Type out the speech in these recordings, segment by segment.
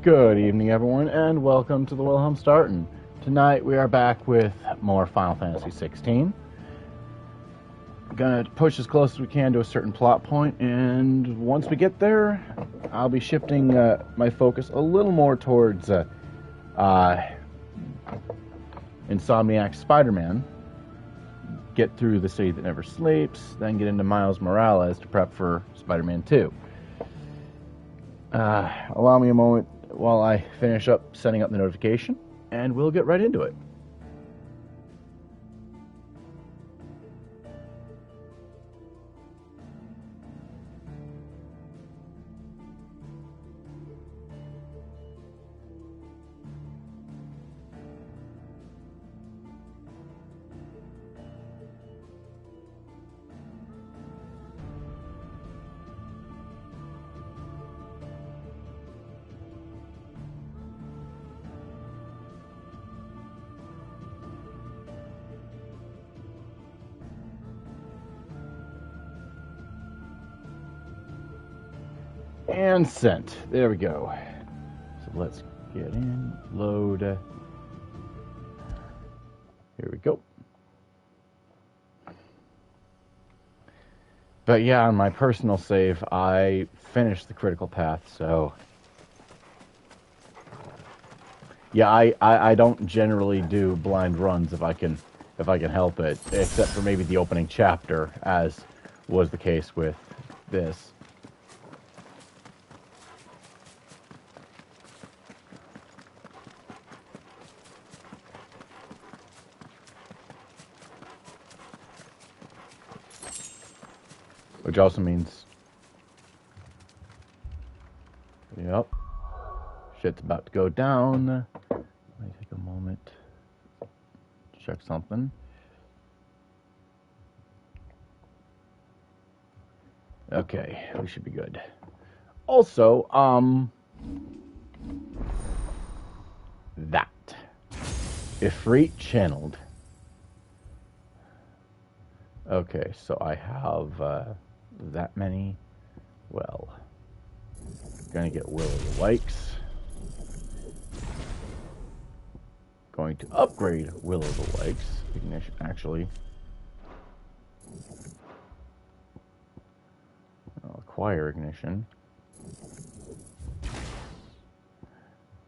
Good evening, everyone, and welcome to the Wilhelm Startin. Tonight we are back with more Final Fantasy XVI. Gonna push as close as we can to a certain plot point, and once we get there, I'll be shifting my focus a little more towards Insomniac's Spider-Man. Get through The City That Never Sleeps, then get into Miles Morales to prep for Spider-Man 2. Allow me a moment while I finish up setting up the notification, and we'll get right into it. And sent. There we go. So let's get in, load. Here we go. But yeah, on my personal save, I finished the critical path, so yeah, I don't generally do blind runs if I can help it, except for maybe the opening chapter, as was the case with this. Which also means, yep, shit's about to go down. Let me take a moment to check something. Okay, we should be good. Also, that Ifrit channeled. Okay, so I have that many. Well, gonna get Will of the Wikes. Going to upgrade Will of the Wikes. Ignition, actually. I'll acquire ignition.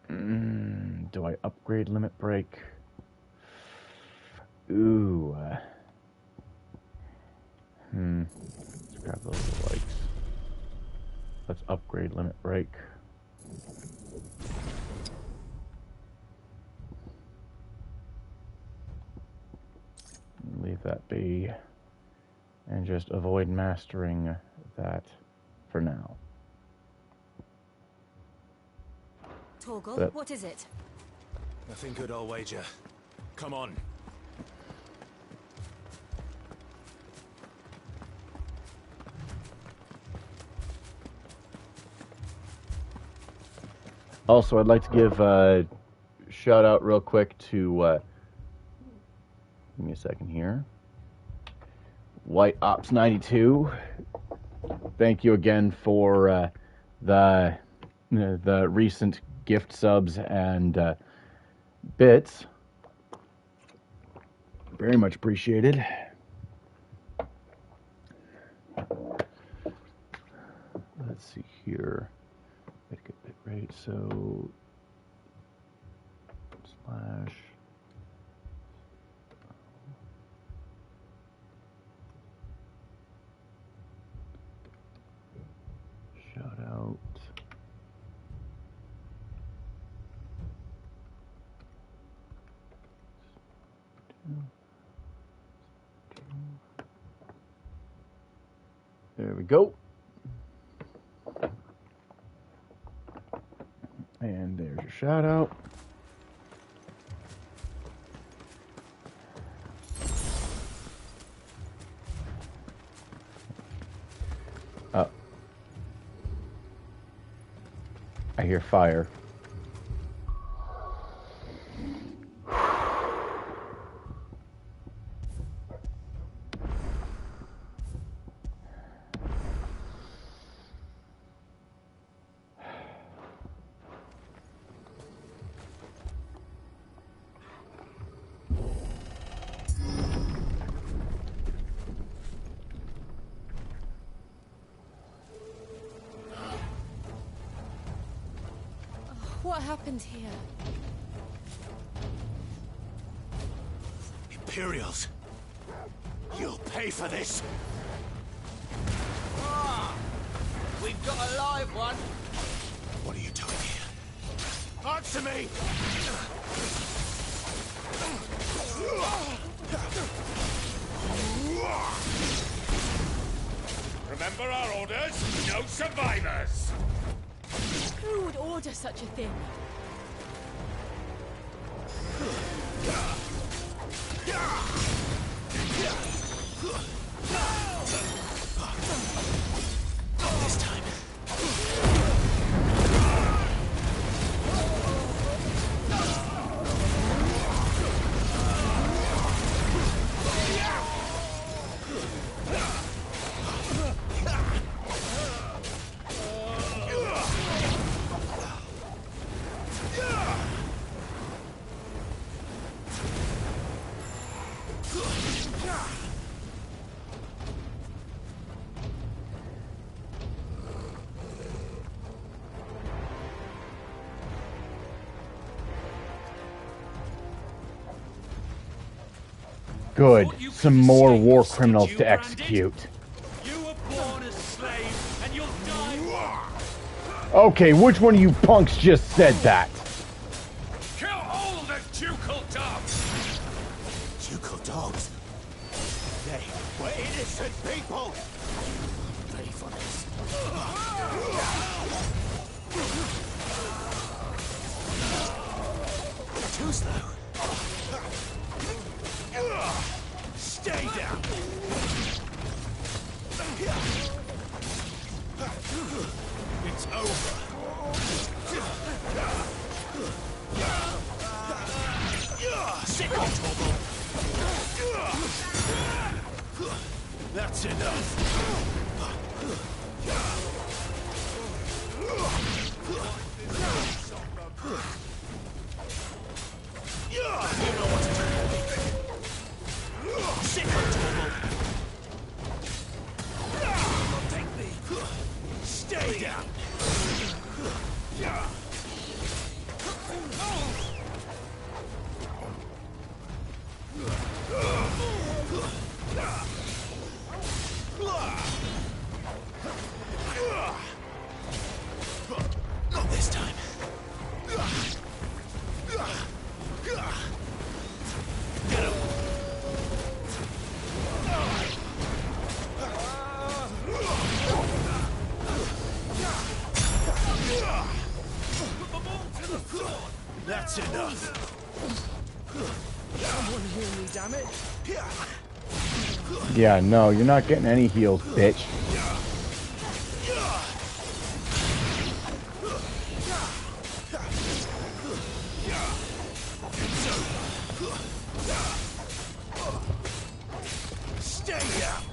Do I upgrade limit break? Ooh. Let's grab those likes. Let's upgrade limit break. Leave that be. And just avoid mastering that for now. Torgal, what is it? Nothing good, I'll wager. Come on. Also, I'd like to give a shout out real quick to, give me a second here, White Ops 92. Thank you again for the recent gift subs and bits. Very much appreciated. Let's see here. Right, so slash shout out there we go. And there's your shout out. I hear fire. what happened here. Imperials. You'll pay for this. We've got a live one. What are you doing here? Answer me! Remember our orders? No survivors! Who would order such a thing? This time. Good. Some more war criminals to execute. You were born a slave, and you'll die. Okay, which one of you punks just said that? Kill all the ducal dogs! Ducal dogs. They were innocent people. Pay for this. Too slow. Stay down. It's over. Sick on Torgal. That's enough. You know what to do. Sick on Torgal. Take me. Stay down. Not this time. Get him. That's enough. Someone heal me, damn it. Yeah, no, you're not getting any heals, bitch. Stay down.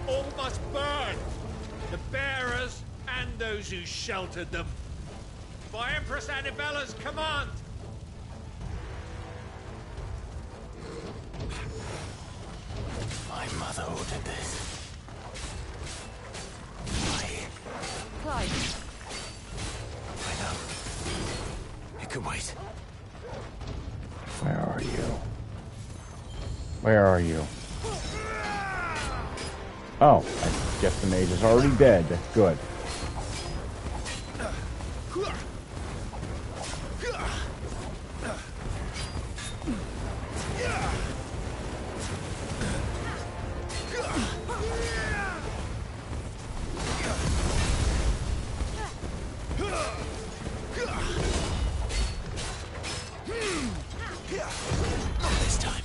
All must burn! The bearers and those who sheltered them. By Empress Annibella's command! My mother ordered this. Clive, I know. It can wait. Where are you? Where are you? Oh, I guess the mage is already dead. That's good. Not this time.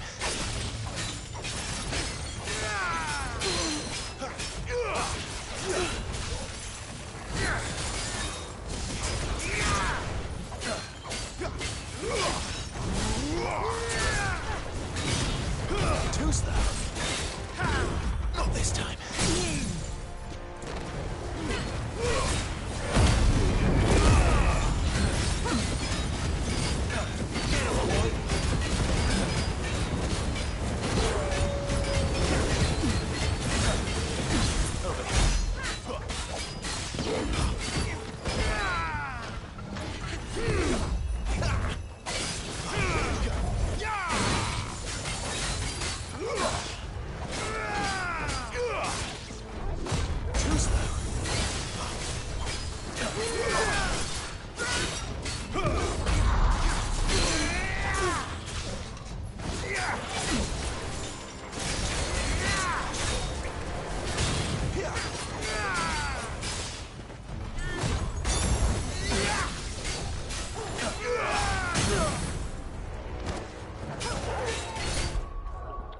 Too slow. Not this time.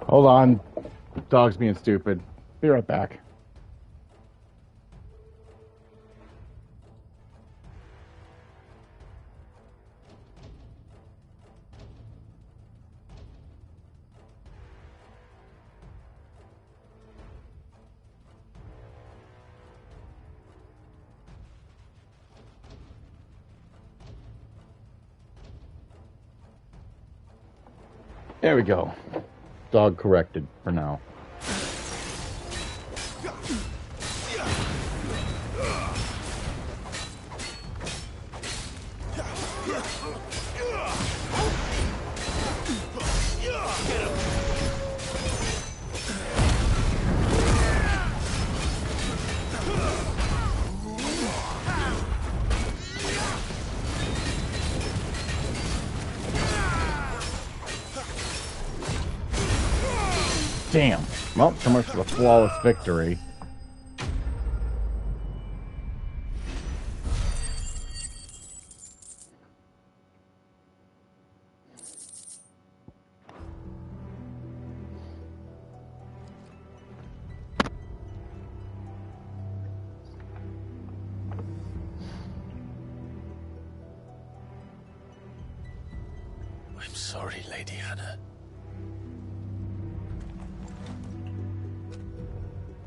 Hold on. Dog's being stupid. Be right back. There we go. Dog corrected for now. Damn. Well, so much for the flawless victory. I'm sorry, Lady Hannah.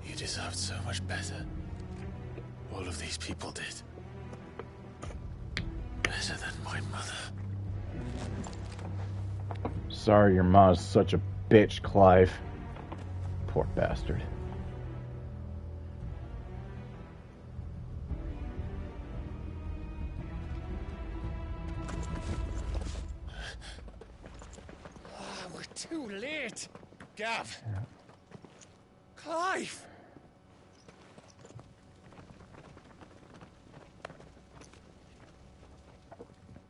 You deserved so much better. All of these people did. Better than my mother. Sorry your ma's such a bitch, Clive. Poor bastard. We're too late. Gav. Clive.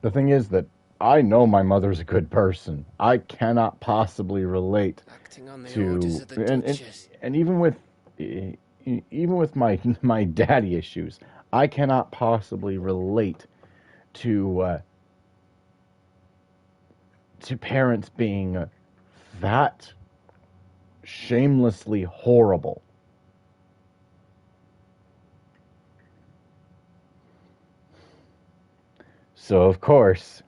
The thing is that I know my mother's a good person. I cannot possibly relate Acting on the to orders of the Duchess. and even with my daddy issues, I cannot possibly relate to parents being that shamelessly horrible. So of course,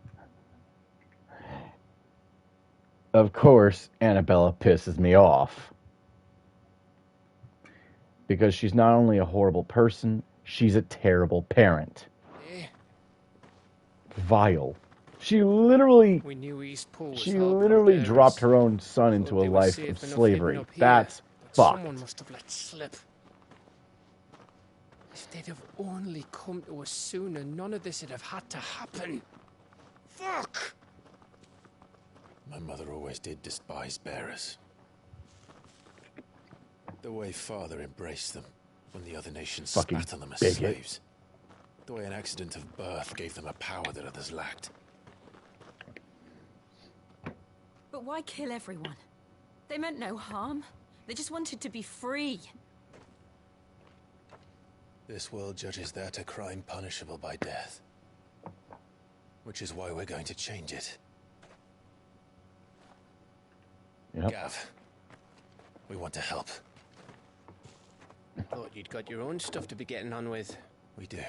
Annabella pisses me off. Because she's not only a horrible person, she's a terrible parent. Eh? Vile. She literally We knew East Pool was She harboring literally bears. dropped her own son Thought into a they were life safe of enough slavery. hidden up here, That's but fucked. someone must have let slip. If they'd have only come to us sooner, none of this would have had to happen. Fuck! My mother always did despise bearers. The way father embraced them when the other nations Fucking spat on them as bigot. slaves. The way an accident of birth gave them a power that others lacked. But why kill everyone? They meant no harm. They just wanted to be free. This world judges that a crime punishable by death. Which is why we're going to change it. Yep. Gav, we want to help. Thought you'd got your own stuff to be getting on with. We do.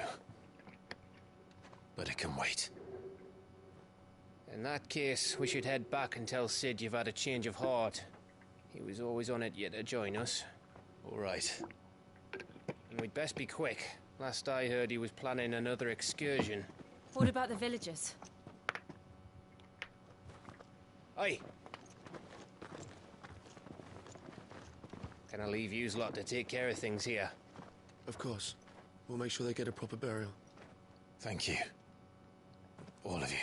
But it can wait. In that case, we should head back and tell Sid you've had a change of heart. He was always on it yet to join us. All right. And we'd best be quick. Last I heard, he was planning another excursion. What about the villagers? Aye. Can I leave yous lot to take care of things here? Of course. We'll make sure they get a proper burial. Thank you. All of you.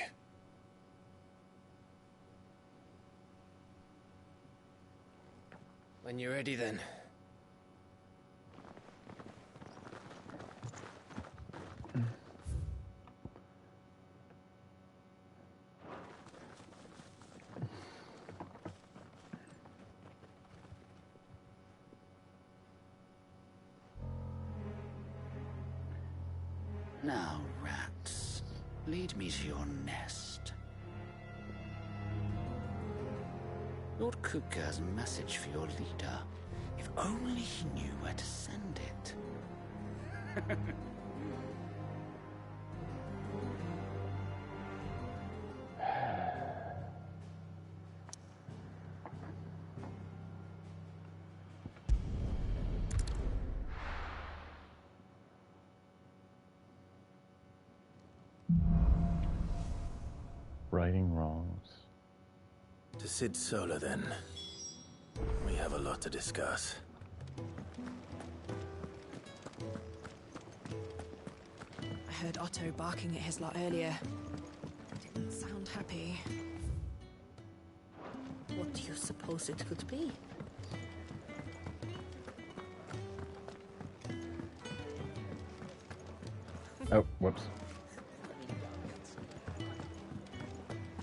When you're ready, then. Now, rats, lead me to your nest. Lord Kuka has a message for your leader. If only he knew where to send it. Righting wrongs. To Sid Solar, then. We have a lot to discuss. I heard Otto barking at his lot earlier. Didn't sound happy. What do you suppose it could be? Oh, whoops.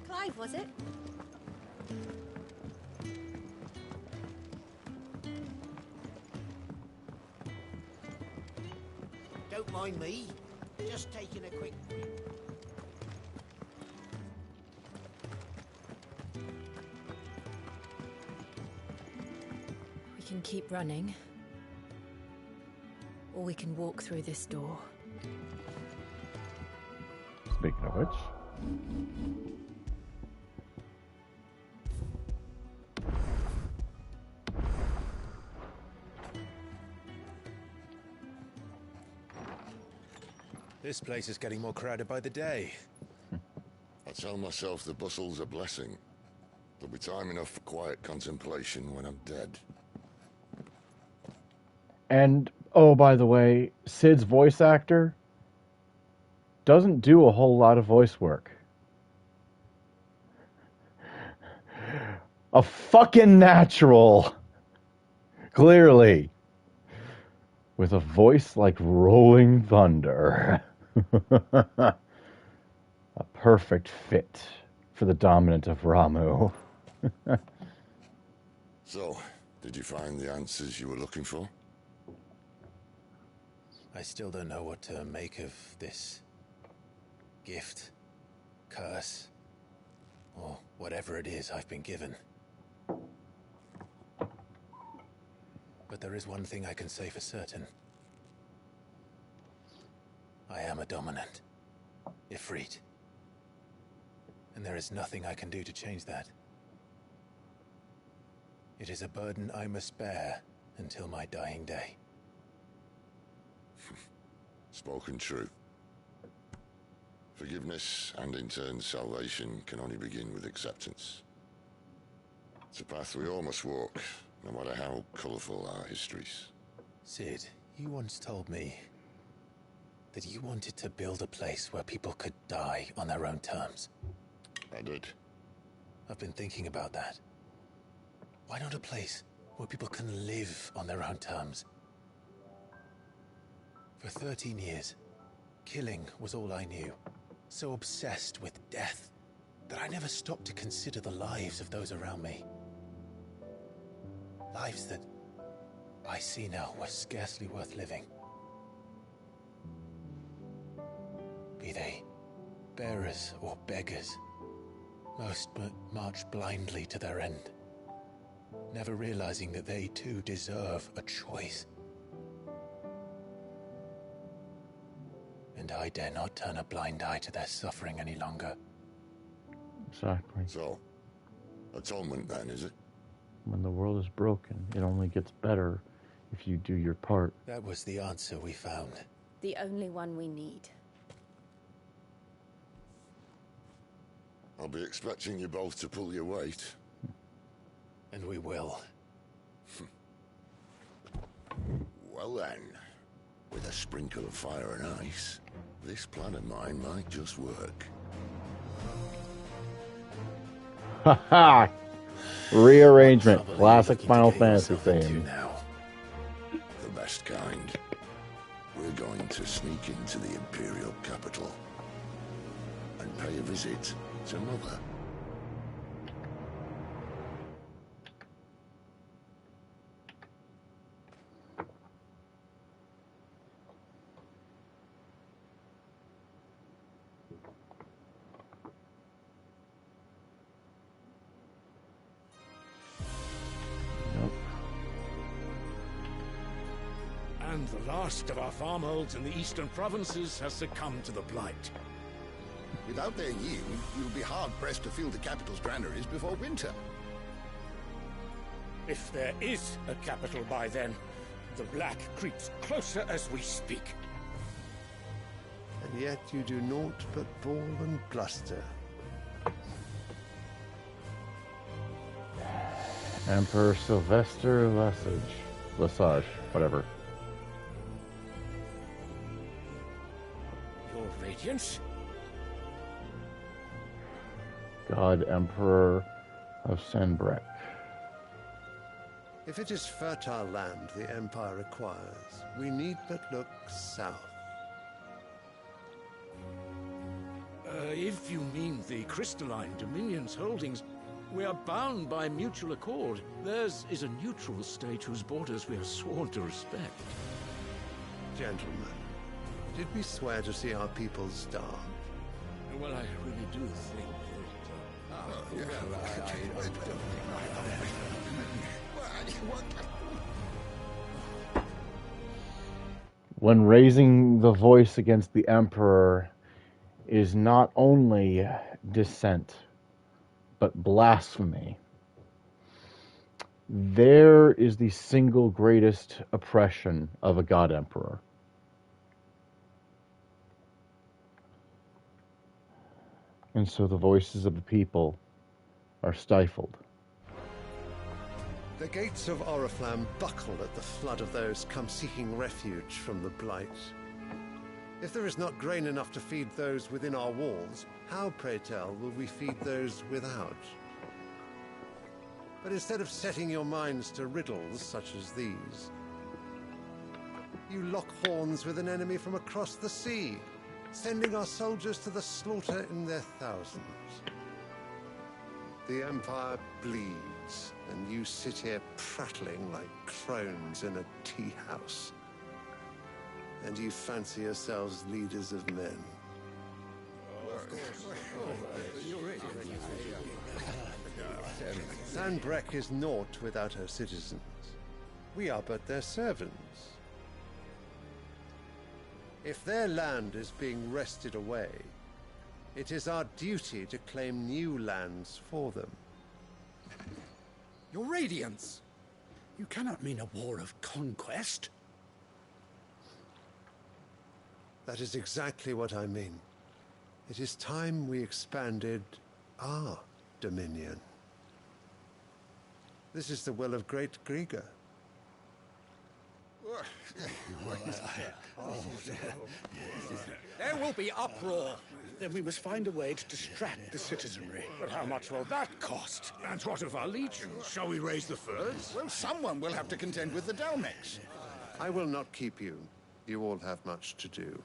Clive, was it? Don't mind me. Just taking a quick... We can keep running. Or we can walk through this door. Speaking of which. This place is getting more crowded by the day. I tell myself the bustle's a blessing. There'll be time enough for quiet contemplation when I'm dead. And, oh, by the way, Sid's voice actor doesn't do a whole lot of voice work. A fucking natural. Clearly. With a voice like rolling thunder. A perfect fit for the dominant of Ramu. So, did you find the answers you were looking for? I still don't know what to make of this gift, curse, or whatever it is I've been given. But there is one thing I can say for certain. I am a dominant, Ifrit. And there is nothing I can do to change that. It is a burden I must bear until my dying day. Spoken true. Forgiveness and in turn salvation can only begin with acceptance. It's a path we all must walk, no matter how colourful our histories. Sid, you once told me that you wanted to build a place where people could die on their own terms. I did. I've been thinking about that. Why not a place where people can live on their own terms? For 13 years, killing was all I knew. So obsessed with death that I never stopped to consider the lives of those around me. Lives that I see now were scarcely worth living. Be they bearers or beggars, most march blindly to their end, never realizing that they too deserve a choice. And I dare not turn a blind eye to their suffering any longer. Exactly. So, atonement then, is it? When the world is broken, it only gets better if you do your part. That was the answer we found. The only one we need. I'll be expecting you both to pull your weight. And we will. Well then, with a sprinkle of fire and ice, this plan of mine might just work. Haha! Rearrangement. Trouble Classic looking to Final get Fantasy yourself into theme. now. The best kind. We're going to sneak into the Imperial capital and pay a visit to Mother. And the last of our farmholds in the eastern provinces has succumbed to the blight. Without their yield, you'll be hard-pressed to fill the capital's granaries before winter. If there is a capital by then, the black creeps closer as we speak. And yet you do naught but bawl and bluster. Emperor Sylvester Lesage, whatever. Your Radiance? God Emperor of Senbrek. If it is fertile land the Empire acquires, we need but look south. If you mean the crystalline Dominion's holdings, we are bound by mutual accord. Theirs is a neutral state whose borders we are sworn to respect. Gentlemen, did we swear to see our people starve? Well, I really do think When raising the voice against the Emperor is not only dissent, but blasphemy. There is the single greatest oppression of a God Emperor. And so the voices of the people are stifled. The gates of Oriflamme buckle at the flood of those come seeking refuge from the blight. If there is not grain enough to feed those within our walls, how, pray tell, will we feed those without? But instead of setting your minds to riddles such as these, you lock horns with an enemy from across the sea, sending our soldiers to the slaughter in their thousands. The Empire bleeds, and you sit here prattling like crones in a tea house. And you fancy yourselves leaders of men. Sanbrek is naught without her citizens. We are but their servants. If their land is being wrested away, it is our duty to claim new lands for them. Your Radiance! You cannot mean a war of conquest. That is exactly what I mean. It is time we expanded our dominion. This is the will of great Grieger. There will be uproar. Then we must find a way to distract the citizenry. But how much will that cost? And what of our legions? Shall we raise the furs? Well, someone will have to contend with the Dalmex. I will not keep you. You all have much to do.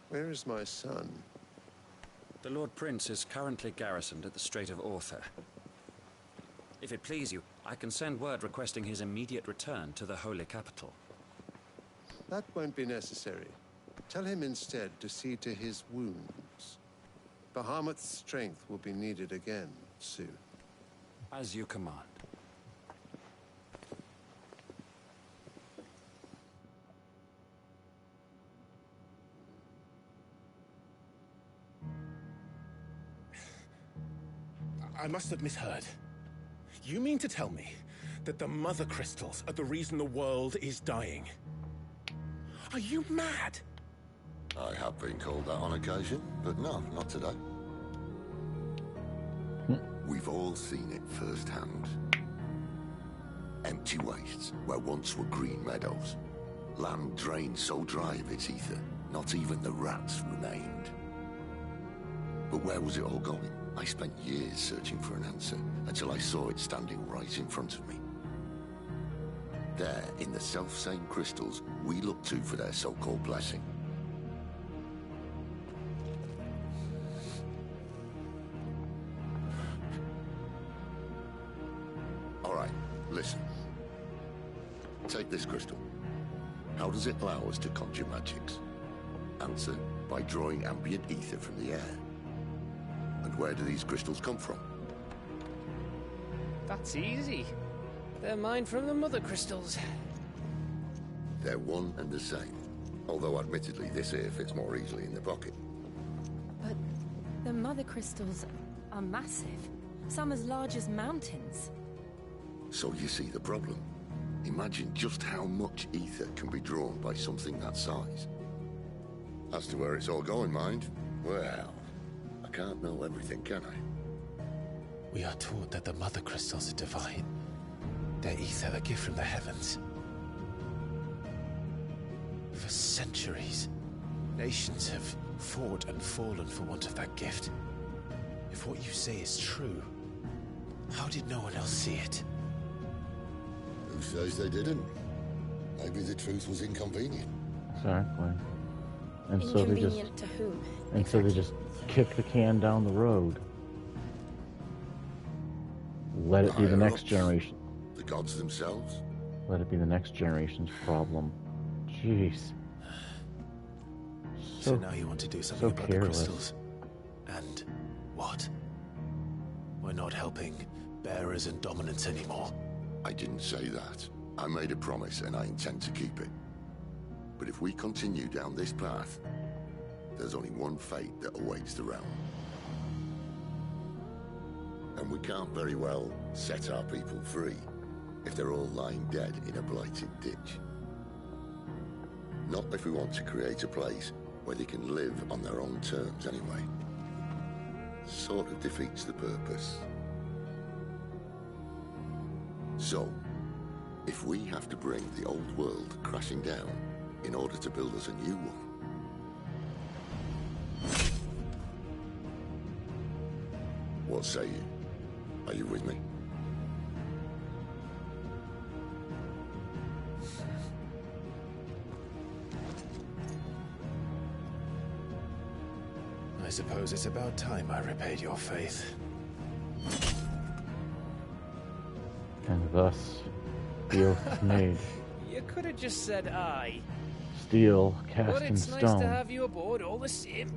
Where is my son? The Lord Prince is currently garrisoned at the Strait of Author. If it please you, I can send word requesting his immediate return to the Holy Capital. That won't be necessary. Tell him instead to see to his wounds. Bahamut's strength will be needed again soon. As you command. I must have misheard. You mean to tell me that the Mother Crystals are the reason the world is dying? Are you mad? I have been called that on occasion, but no, not today. We've all seen it firsthand. Empty wastes where once were green meadows. Land drained so dry of its ether, not even the rats remained. But where was it all going? I spent years searching for an answer, until I saw it standing right in front of me. There, in the self-same crystals we look to for their so-called blessing. Listen. Take this crystal. How does it allow us to conjure magics? Answer, by drawing ambient ether from the air. And where do these crystals come from? That's easy. They're mined from the mother crystals. They're one and the same. Although admittedly this here fits more easily in the pocket. But the mother crystals are massive. Some as large as mountains. So you see the problem. Imagine just how much ether can be drawn by something that size. As to where it's all going, mind, well, I can't know everything, can I? We are taught that the mother crystals are divine. Their ether a gift from the heavens. For centuries, nations have fought and fallen for want of that gift. If what you say is true, how did no one else see it? Who says they didn't? Maybe the truth was inconvenient. Exactly. And Inconvenient to whom? so they just kick the can down the road. Let it be the next generation. The gods themselves? Let it be the next generation's problem. Jeez. So now you want to do something about the crystals? And what? We're not helping bearers and dominants anymore. I didn't say that. I made a promise and I intend to keep it. But if we continue down this path, there's only one fate that awaits the realm. And we can't very well set our people free if they're all lying dead in a blighted ditch. Not if we want to create a place where they can live on their own terms anyway. Sort of defeats the purpose. So, if we have to bring the old world crashing down in order to build us a new one, what say you? Are you with me? I suppose it's about time I repaid your faith. And thus, the oath is made. You could have just said aye. Steel cast But in it's stone. nice to have you aboard all the same.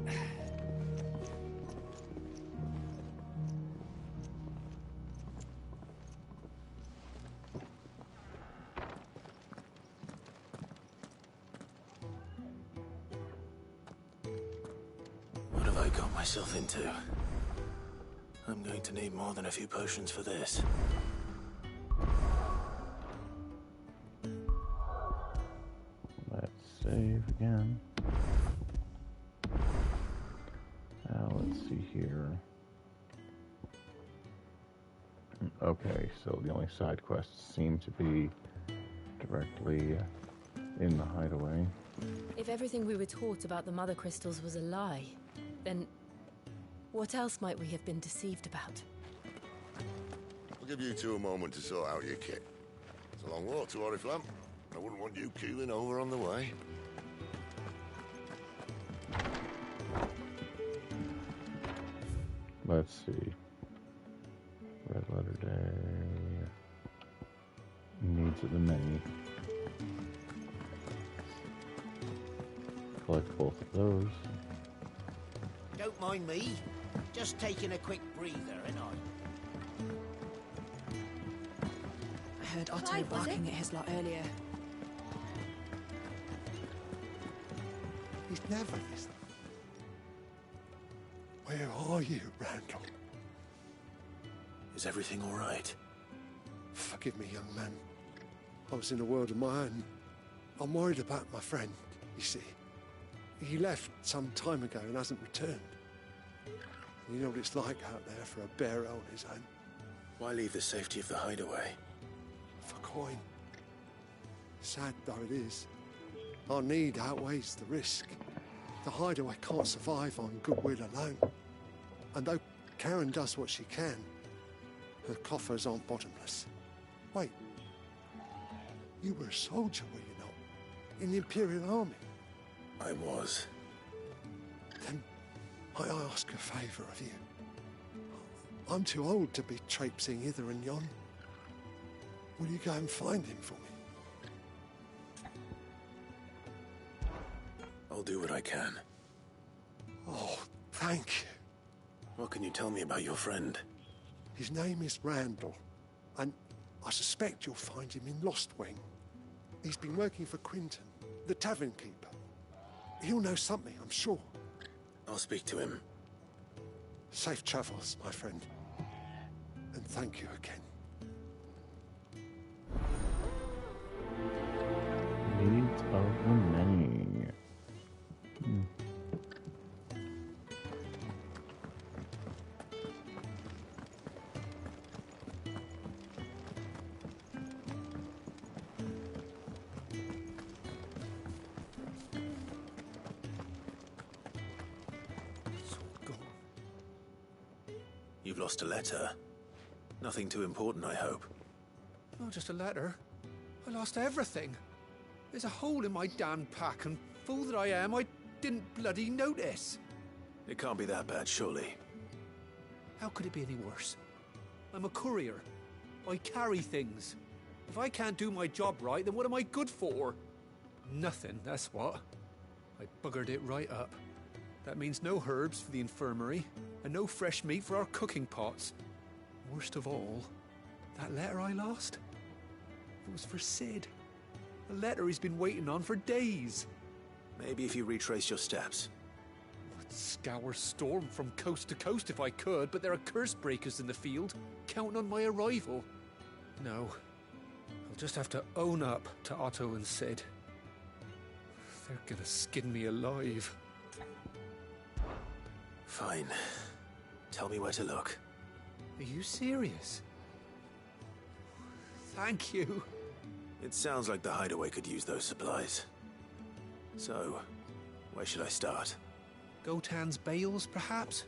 What have I got myself into? I'm going to need more than a few potions for this. Let's save again. Let's see here. Okay, so the only side quests seem to be directly in the hideaway. If everything we were taught about the mother crystals was a lie, then what else might we have been deceived about? I'll give you two a moment to sort out your kit. It's a long walk to Oriflamme. I wouldn't want you keeling over on the way. Let's see. Red letter day. Needs of the many. Collect both of those. Don't mind me. Just taking a quick breather, ain't I? I heard Otto Clive, was barking it? at his lot earlier. He's never this. Where are you, Randall? Is everything all right? Forgive me, young man. I was in a world of my own. I'm worried about my friend, you see. He left some time ago and hasn't returned. You know what it's like out there for a bearer on his own. Why leave the safety of the hideaway? For coin. Sad though it is, our need outweighs the risk. The hideaway can't survive on goodwill alone. And though Karen does what she can, her coffers aren't bottomless. Wait, you were a soldier, were you not? In the Imperial Army? I was. Then I ask a favour of you. I'm too old to be traipsing hither and yon. Will you go and find him for me? I'll do what I can. Oh, thank you. What can you tell me about your friend? His name is Randall, and I suspect you'll find him in Lost Wing. He's been working for Quinton, the tavern keeper. He'll know something, I'm sure. I'll speak to him. Safe travels, my friend. And thank you again. Leads of the many. You've lost a letter. Nothing too important, I hope. Not just a letter. I lost everything. There's a hole in my damn pack, and fool that I am, I didn't bloody notice. It can't be that bad, surely. How could it be any worse? I'm a courier. I carry things. If I can't do my job right, then what am I good for? Nothing, that's what. I buggered it right up. That means no herbs for the infirmary, and no fresh meat for our cooking pots. Worst of all, that letter I lost, it was for Sid. A letter he's been waiting on for days. Maybe if you retrace your steps. I'd scour Storm from coast to coast if I could, but there are curse breakers in the field, counting on my arrival. No, I'll just have to own up to Otto and Sid. They're gonna skin me alive. Fine. Tell me where to look. Are you serious? Thank you. It sounds like the hideaway could use those supplies. So, where should I start? Gotan's bales, perhaps?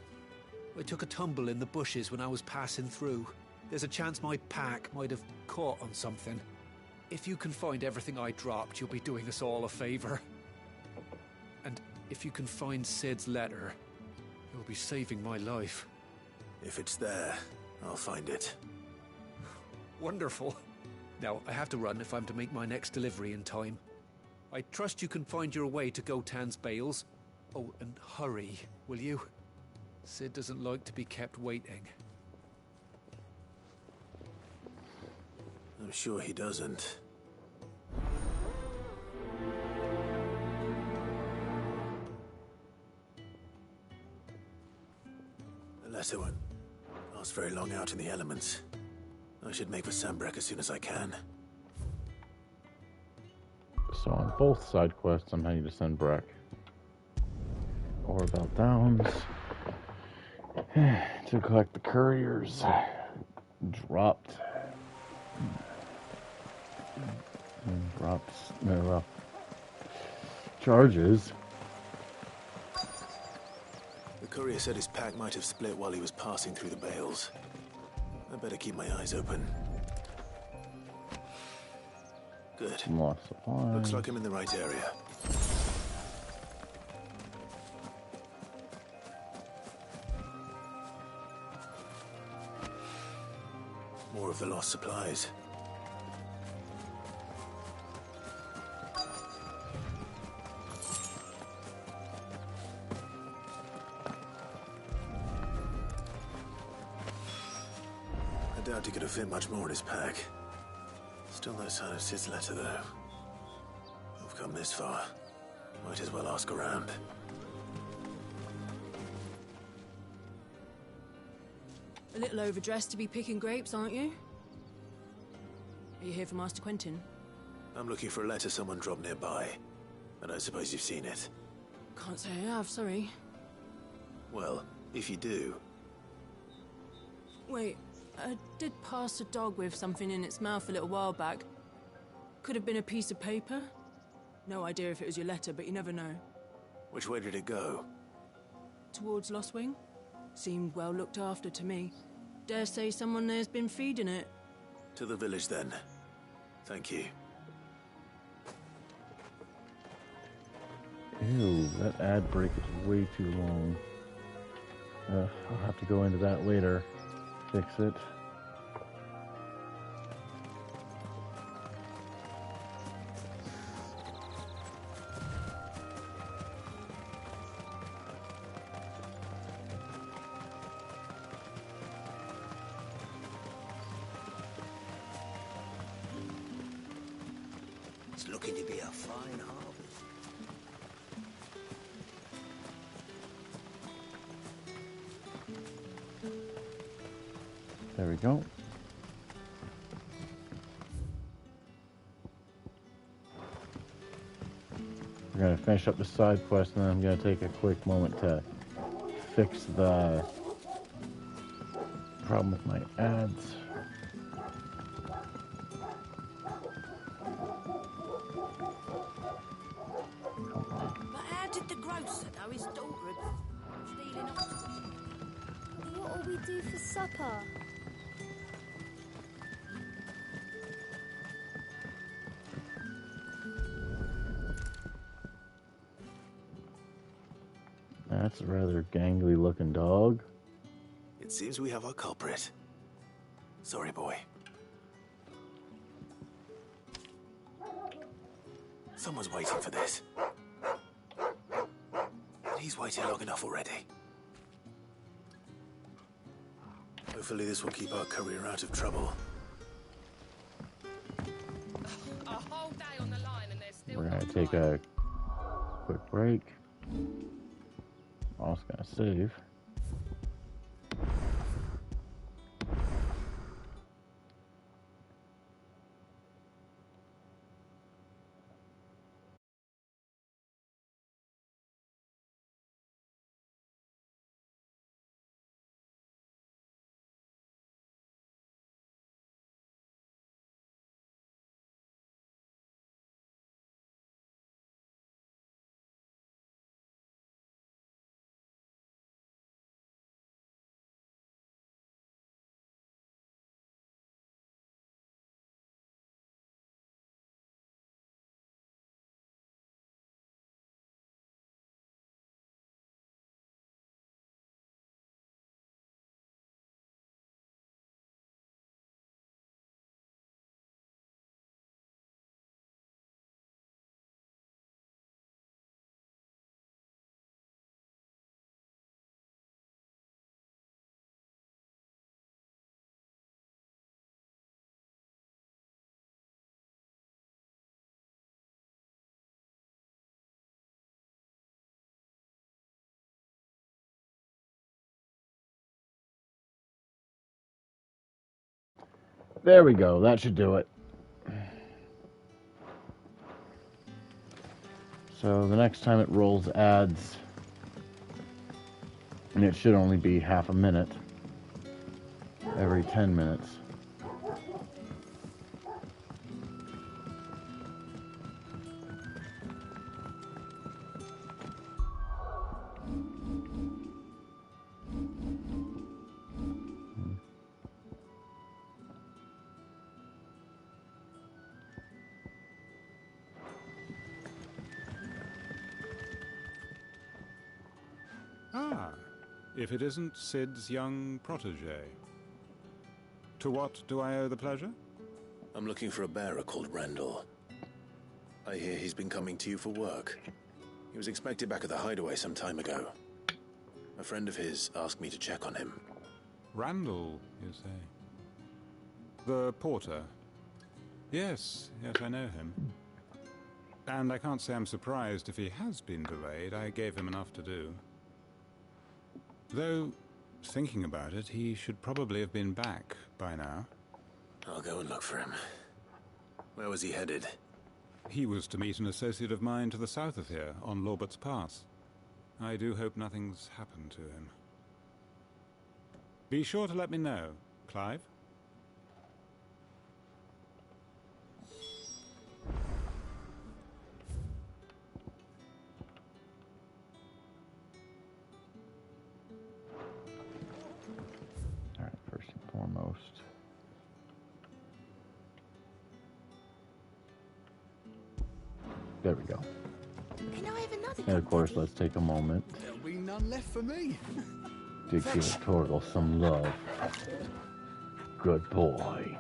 I took a tumble in the bushes when I was passing through. There's a chance my pack might have caught on something. If you can find everything I dropped, you'll be doing us all a favor. And if you can find Sid's letter, you'll be saving my life. If it's there, I'll find it. Wonderful. Now, I have to run if I'm to make my next delivery in time. I trust you can find your way to Gotan's bales. Oh, and hurry, will you? Sid doesn't like to be kept waiting. I'm sure he doesn't. The letter won't last very long out in the elements. I should make for Sambrek as soon as I can. So on both side quests, I'm heading to Sambrek. Orbel Downs. To collect the couriers. Dropped. Charges. The courier said his pack might have split while he was passing through the bales. I better keep my eyes open. Good. Lost supplies. Looks like I'm in the right area. More of the lost supplies. I doubt he could have fit much more in his pack. Still no sign of Sid's letter, though. I've come this far. Might as well ask around. A little overdressed to be picking grapes, aren't you? Are you here for Master Quentin? I'm looking for a letter someone dropped nearby. I don't suppose you've seen it. Can't say I have, sorry. Well, if you do... Wait, I did pass a dog with something in its mouth a little while back. Could have been a piece of paper. No idea if it was your letter, but you never know. Which way did it go? Towards Lost Wing? Seemed well looked after to me. Dare say someone there's been feeding it. To the village, then. Thank you. Ew, that ad break is way too long. I'll have to go into that later. Fix it. It's looking to be a fine harvest. There we go. We're going to finish up the side quest, and then I'm going to take a quick moment to fix the problem with my ads. But how did the grocer know his daughter had stealing off to him? What'll we do for supper? That's a rather gangly looking dog. It seems we have our culprit. Sorry, boy. Someone's waiting for this. And he's waited long enough already. Hopefully this will keep our career out of trouble. A whole day on the line and there's still We're going to take a quick break. I'm also going to save. There we go. That should do it. So the next time it rolls ads, and it should only be half a minute every 10 minutes. Ah, if it isn't Sid's young protege. To what do I owe the pleasure? I'm looking for a bearer called Randall. I hear he's been coming to you for work. He was expected back at the hideaway some time ago. A friend of his asked me to check on him. Randall, you say? The porter? Yes, I know him. And I can't say I'm surprised if he has been delayed. I gave him enough to do. Though, thinking about it, he should probably have been back by now. I'll go and look for him. Where was he headed? He was to meet an associate of mine to the south of here, on Lorbert's Pass. I do hope nothing's happened to him. Be sure to let me know, Clive. Alright, first and foremost. There we go. Can I have another? And of course, let's take a moment There'll be none left for me. to give Torgal some love. Good boy.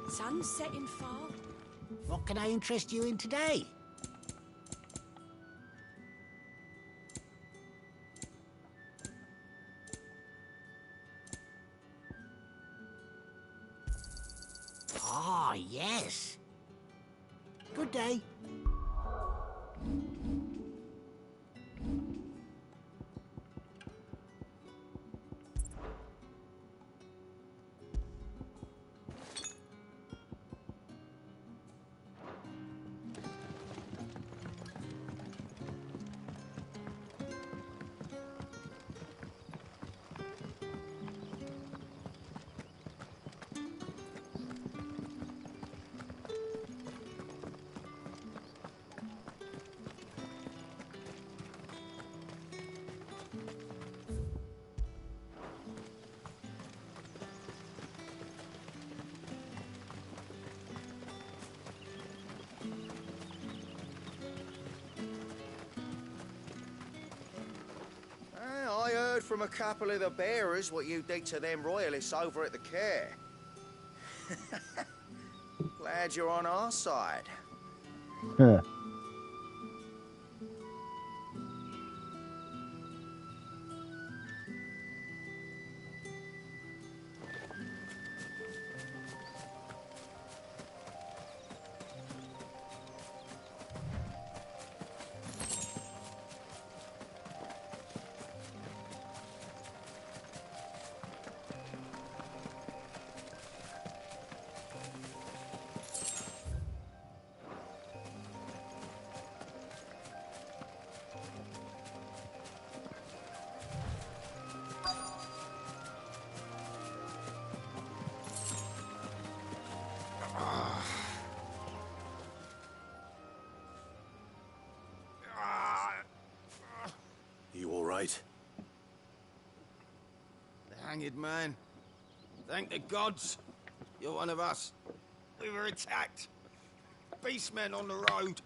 Sun's setting far. What can I interest you in today? yes. Good day. I heard from a couple of the bearers what you did to them royalists over at the care. Glad you're on our side. You all right? The hanged man. Thank the gods. You're one of us. We were attacked. Beastmen on the road.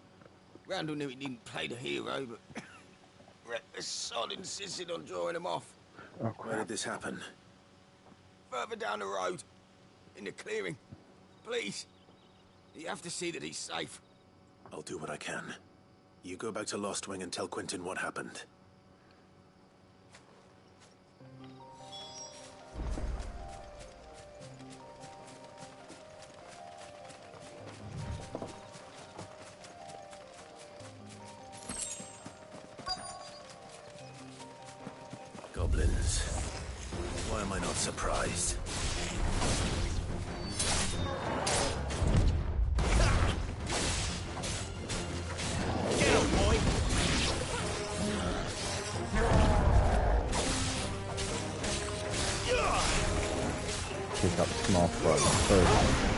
Randall knew he didn't play the hero, but the sod insisted on drawing him off. Where did this happen? Further down the road. In the clearing. Please. You have to see that he's safe. I'll do what I can. You go back to Lost Wing and tell Quentin what happened. Goblins. Why am I not surprised? Pick up small frog first.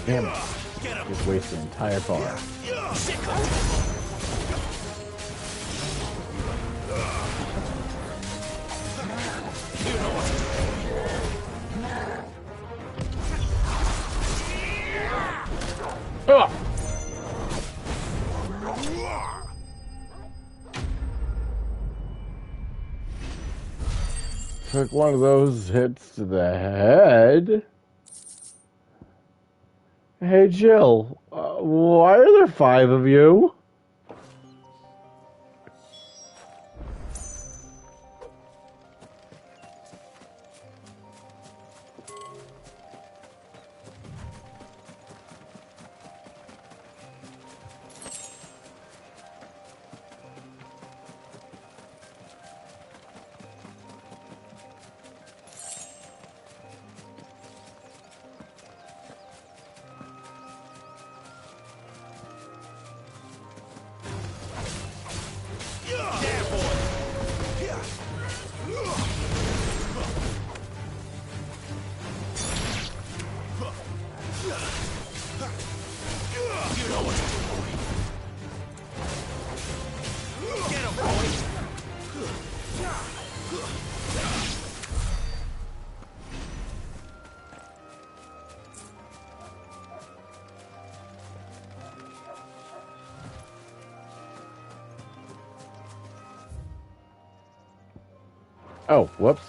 Damn it. Just wasted an entire bar. Oh! Took one of those hits to the head. Hey, Jill, why are there 5 of you? Oh, whoops.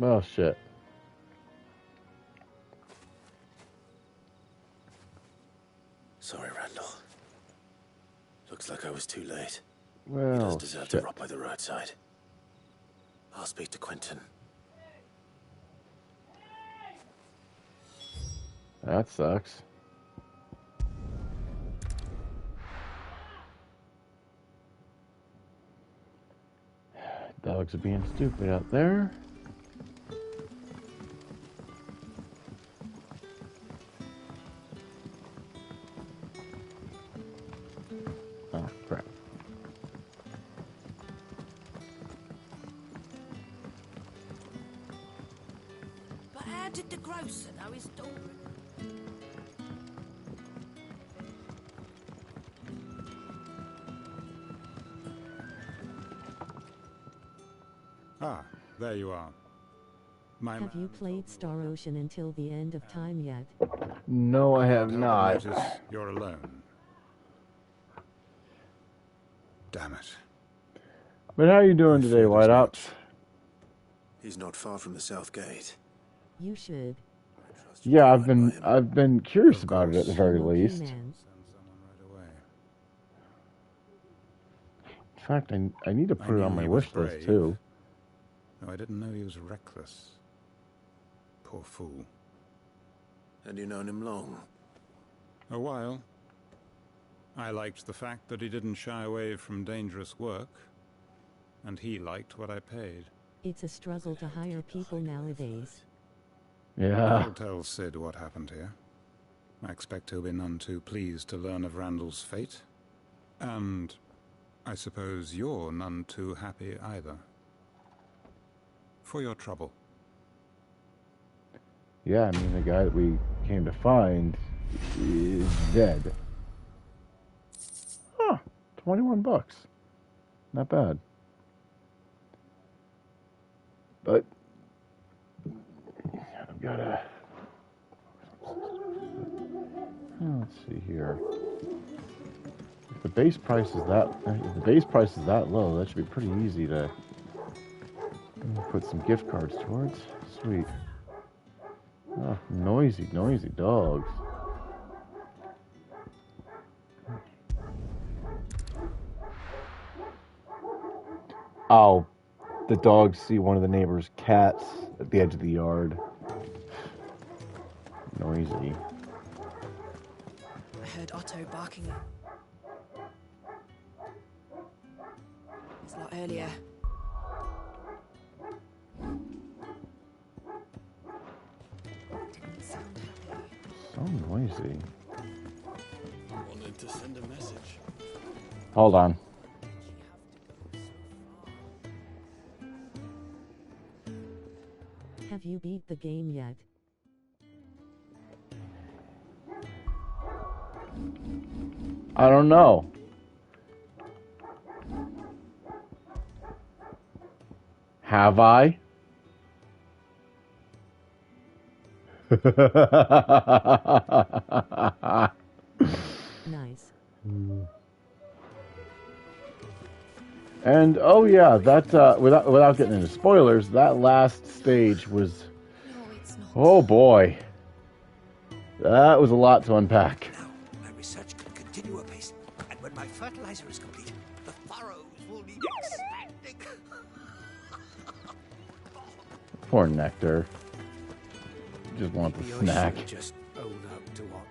Oh, shit. Sorry, Randall. Looks like I was too late. Well, he does deserve shit. to rot by the roadside. I'll speak to Quentin. That sucks. Dogs are being stupid out there. Oh, crap. But how did the grocer know his daughter? Ah, there you are. Have you played Star Ocean until the end of time yet? No, I have not. Notice you're alone. Damn it. But how are you doing today, White Ops? He's not far from the south gate. You should. Yeah, I've been curious about it at the very least. Send someone right away. In fact, I need to put it on my he was wish list brave. too. No, I didn't know he was reckless. Poor fool. And you known him long? A while. I liked the fact that he didn't shy away from dangerous work, and he liked what I paid. It's a struggle to hire people nowadays. Yeah. I'll tell Sid what happened here. I expect he'll be none too pleased to learn of Randall's fate. And I suppose you're none too happy either. For your trouble. Yeah, I mean, the guy that we came to find is dead. Huh. $21. Not bad. But I've got to... Let's see here. If the base price is that low, that should be pretty easy to Put some gift cards towards. Sweet. Oh, noisy dogs. Oh, the dogs see one of the neighbor's cats at the edge of the yard. Noisy. I heard Otto barking. It's a lot earlier. Didn't sound happy. So noisy. I wanted to send a message. Hold on. Have you beat the game yet? I don't know. Have I? Nice. And oh yeah, that without getting into spoilers, that last stage was, oh boy, that was a lot to unpack. Now, my research can continue apace, and when my fertilizer is complete, the furrows will need expanding. Poor Nectar. Just want the Maybe snack. I should just own up to what.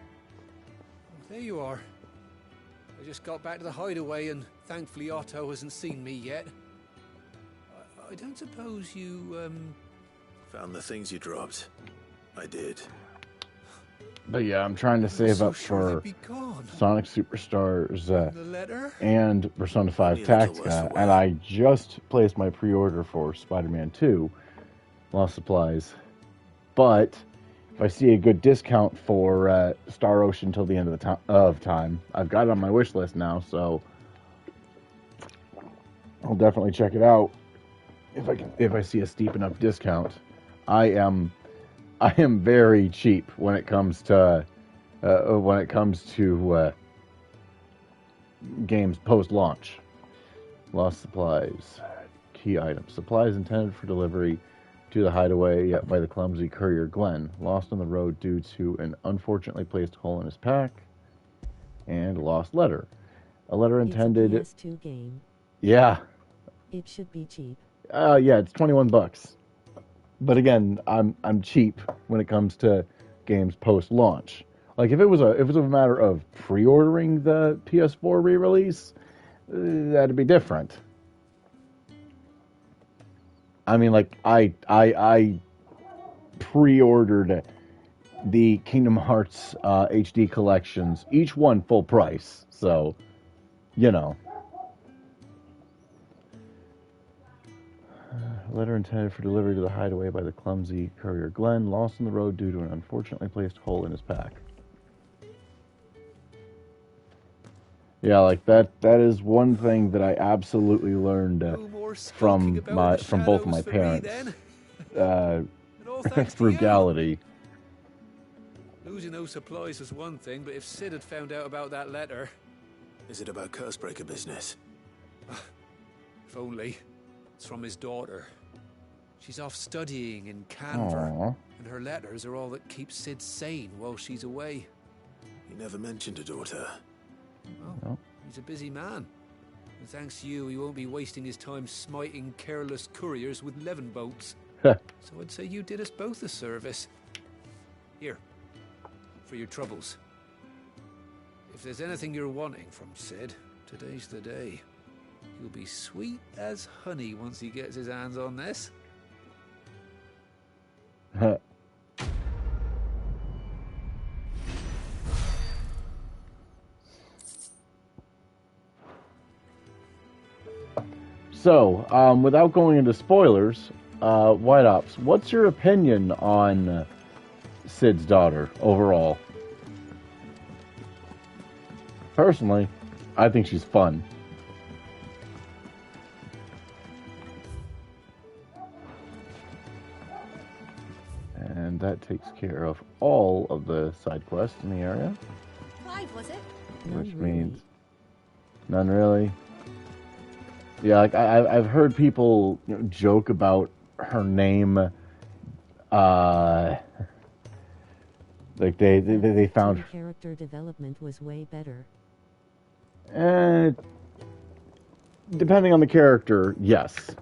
There you are. I just got back to the hideaway, and thankfully Otto hasn't seen me yet. I don't suppose you, Found the things you dropped. I did. But yeah, I'm trying to save up for Sonic Superstars and Persona 5 Tactica, and I just placed my pre-order for Spider-Man 2, Lost Supplies. But if I see a good discount for Star Ocean till the end of time, I've got it on my wish list now, so I'll definitely check it out if I see a steep enough discount. I am very cheap when it comes to games post-launch. Lost supplies, key items, supplies intended for delivery to the hideaway by the clumsy courier Glenn, lost on the road due to an unfortunately placed hole in his pack, and lost letter. A letter intended. It's a PS2 game. Yeah. It should be cheap. Yeah, it's $21. But again, I'm cheap when it comes to games post-launch. Like if it was a matter of pre-ordering the PS4 re-release, that'd be different. I mean, like I pre-ordered the Kingdom Hearts HD collections, each one full price. So, you know. Letter intended for delivery to the hideaway by the clumsy courier Glenn, lost on the road due to an unfortunately placed hole in his pack. Yeah, like that is one thing that I absolutely learned from both of my parents. Frugality. Losing those supplies was one thing, but if Sid had found out about that letter... Is it about Cursebreaker business? If only. It's from his daughter. She's off studying in Canberra, Aww. and her letters are all that keeps Sid sane while she's away. He never mentioned a daughter. Well, he's a busy man. And thanks to you, he won't be wasting his time smiting careless couriers with levin bolts. So I'd say you did us both a service. Here, for your troubles. If there's anything you're wanting from Sid, today's the day. He'll be sweet as honey once he gets his hands on this. So, without going into spoilers, White Ops, what's your opinion on Sid's daughter overall? Personally, I think she's fun. And that takes care of all of the side quests in the area. 5, was it? Which means none really. Yeah, like I've heard people joke about her name. Like they found character development was way better. Depending on the character, yes.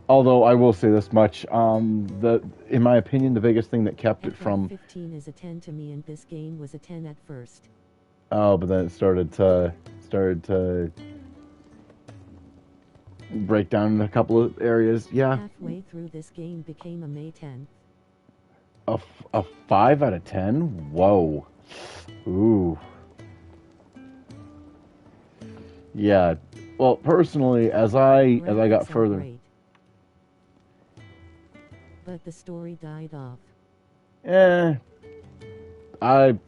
Although I will say this much, in my opinion, the biggest thing that kept it from 15 is a 10 to me, and this game was a 10 at first. Oh, but then it started to break down in a couple of areas. Yeah. Halfway through this game became a May 10. A 5 out of 10? Whoa. Ooh. Yeah. Well, personally, as I got further, great. But the story died off. I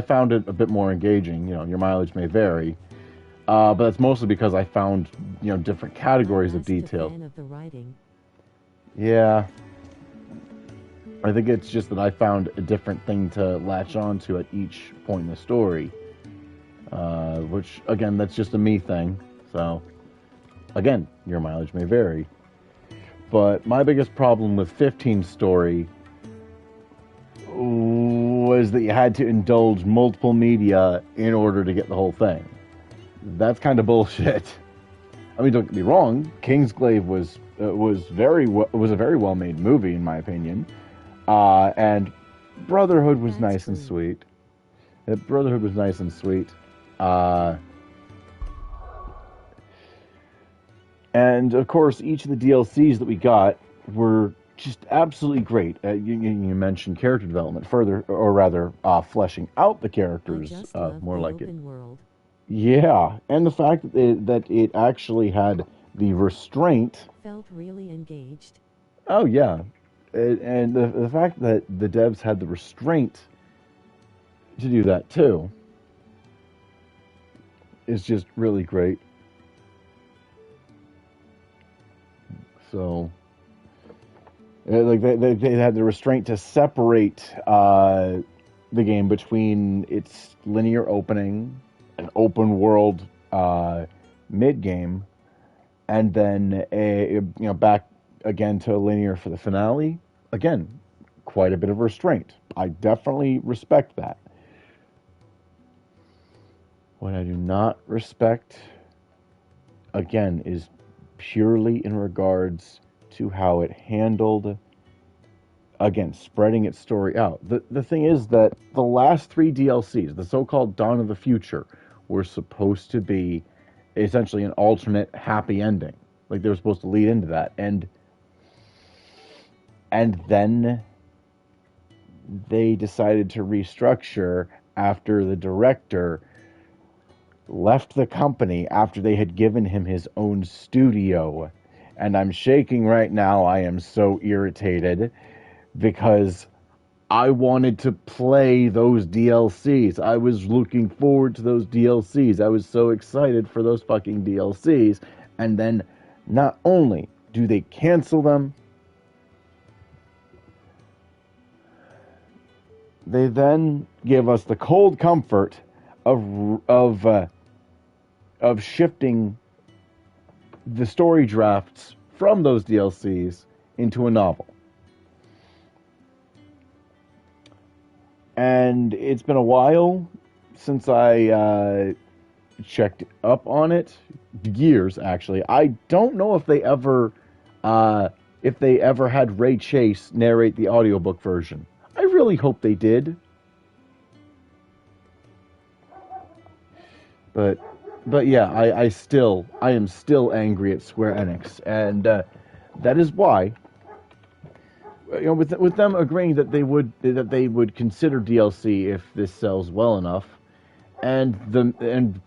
found it a bit more engaging. You know, your mileage may vary, but that's mostly because I found different categories of detail. Fan of the writing. Yeah. I think it's just that I found a different thing to latch on to at each point in the story. Which, again, that's just a me thing. So, again, your mileage may vary. But my biggest problem with 15's story was that you had to indulge multiple media in order to get the whole thing. That's kind of bullshit. I mean, don't get me wrong, Kingsglaive was a very well made movie in my opinion. And Brotherhood was nice and sweet. Brotherhood was nice and sweet. And of course, each of the DLCs that we got were just absolutely great. You mentioned character development further, or rather, fleshing out the characters more like it. World. Yeah, and the fact that it actually had the restraint. Felt really engaged. Oh yeah. And the fact that the devs had the restraint to do that too is just really great. So, like they had the restraint to separate the game between its linear opening, an open world mid game, and then back again to linear for the finale. Again, quite a bit of restraint. I definitely respect that. What I do not respect, again, is purely in regards to how it handled, again, spreading its story out. The thing is that the last 3 DLCs, the so-called Dawn of the Future, were supposed to be essentially an alternate happy ending. Like, they were supposed to lead into that. And then they decided to restructure after the director left the company after they had given him his own studio. And I'm shaking right now. I am so irritated because I wanted to play those DLCs. I was looking forward to those DLCs. I was so excited for those fucking DLCs. And then not only do they cancel them, they then give us the cold comfort of shifting the story drafts from those DLCs into a novel. And it's been a while since I checked up on it. Years, actually. I don't know if they ever had Ray Chase narrate the audiobook version. I really hope they did. But yeah, I am still angry at Square Enix, and that is why, with them agreeing that they would consider DLC if this sells well enough, and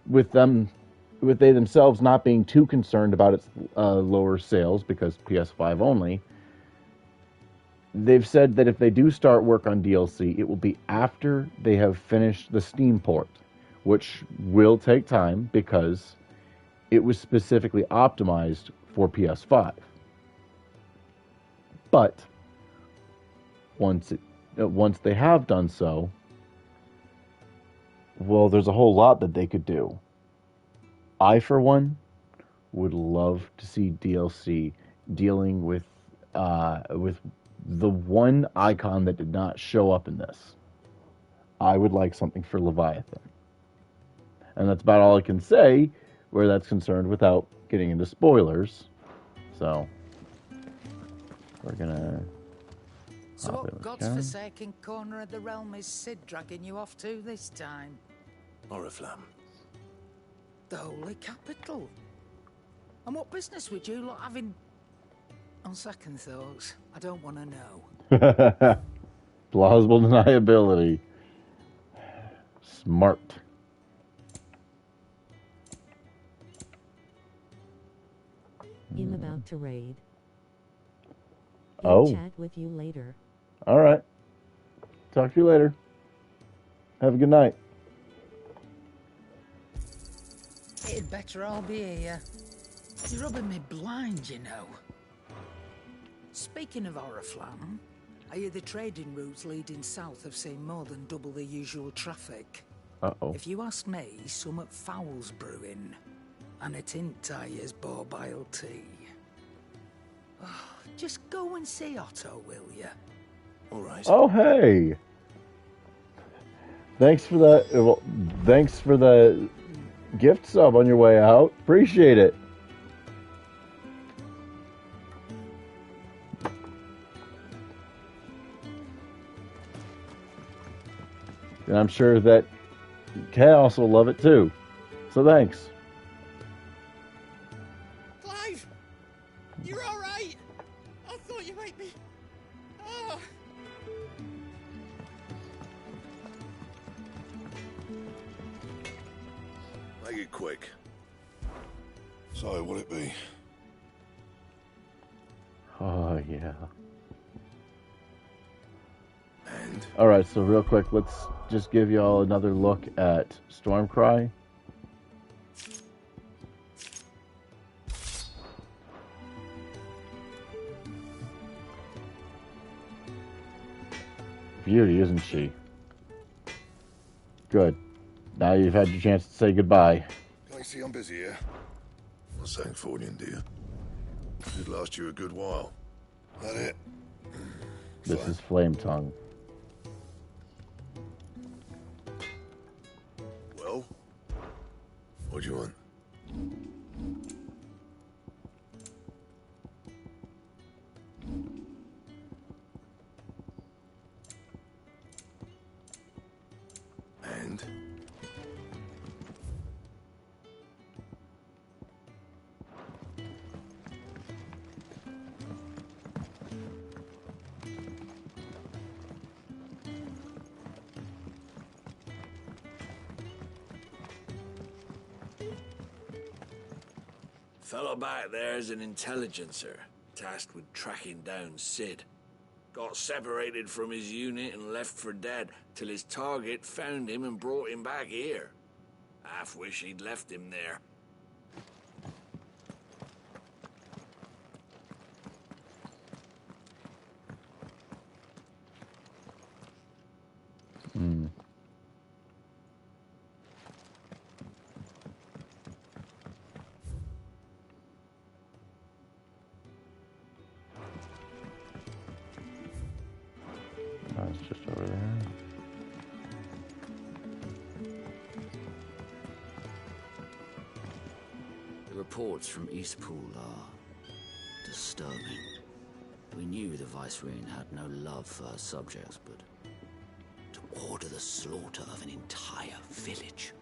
with they themselves not being too concerned about its lower sales because PS5 only. They've said that if they do start work on DLC, it will be after they have finished the Steam port, which will take time because it was specifically optimized for PS5. But once they have done so, well, there's a whole lot that they could do. I, for one, would love to see DLC dealing with with the one icon that did not show up in this. I would like something for Leviathan. And that's about all I can say where that's concerned without getting into spoilers. So, we're gonna... So what godforsaken corner of the realm is Sid dragging you off to this time? Oriflamme. The holy capital. And what business would you lot having... On second thoughts, I don't want to know. Plausible deniability. Smart. I'm about to raid. Oh. Chat with you later. All right. Talk to you later. Have a good night. It'd better all be here. It's rubbing me blind, you know. Speaking of Oriflamme, I hear the trading routes leading south have seen more than double the usual traffic. Uh-oh. If you ask me, somewhat foul's brewing. And it ain't Tyre's borbile tea. Oh, just go and see Otto, will you? All right. Oh, hey. Thanks for that. Well, thanks for the gift sub on your way out. Appreciate it. And I'm sure that Chaos will love it too. So thanks. Clive! You're alright! I thought you might be... Oh. Make it quick. So, will it be? Oh, yeah. And? Alright, so real quick, let's just give y'all another look at Stormcry. Beauty, isn't she? Good. Now you've had your chance to say goodbye. Can I see I'm busy here? Not saying for you, dear. It'd last you a good while. That it? This is Flame Tongue. Well? What do you want? And? Fellow back there's an intelligencer, tasked with tracking down Sid. Got separated from his unit and left for dead, till his target found him and brought him back here. Half wish he'd left him there. It's just over there. The reports from Eastpool are disturbing. We knew the Viceroy had no love for her subjects, but to order the slaughter of an entire village.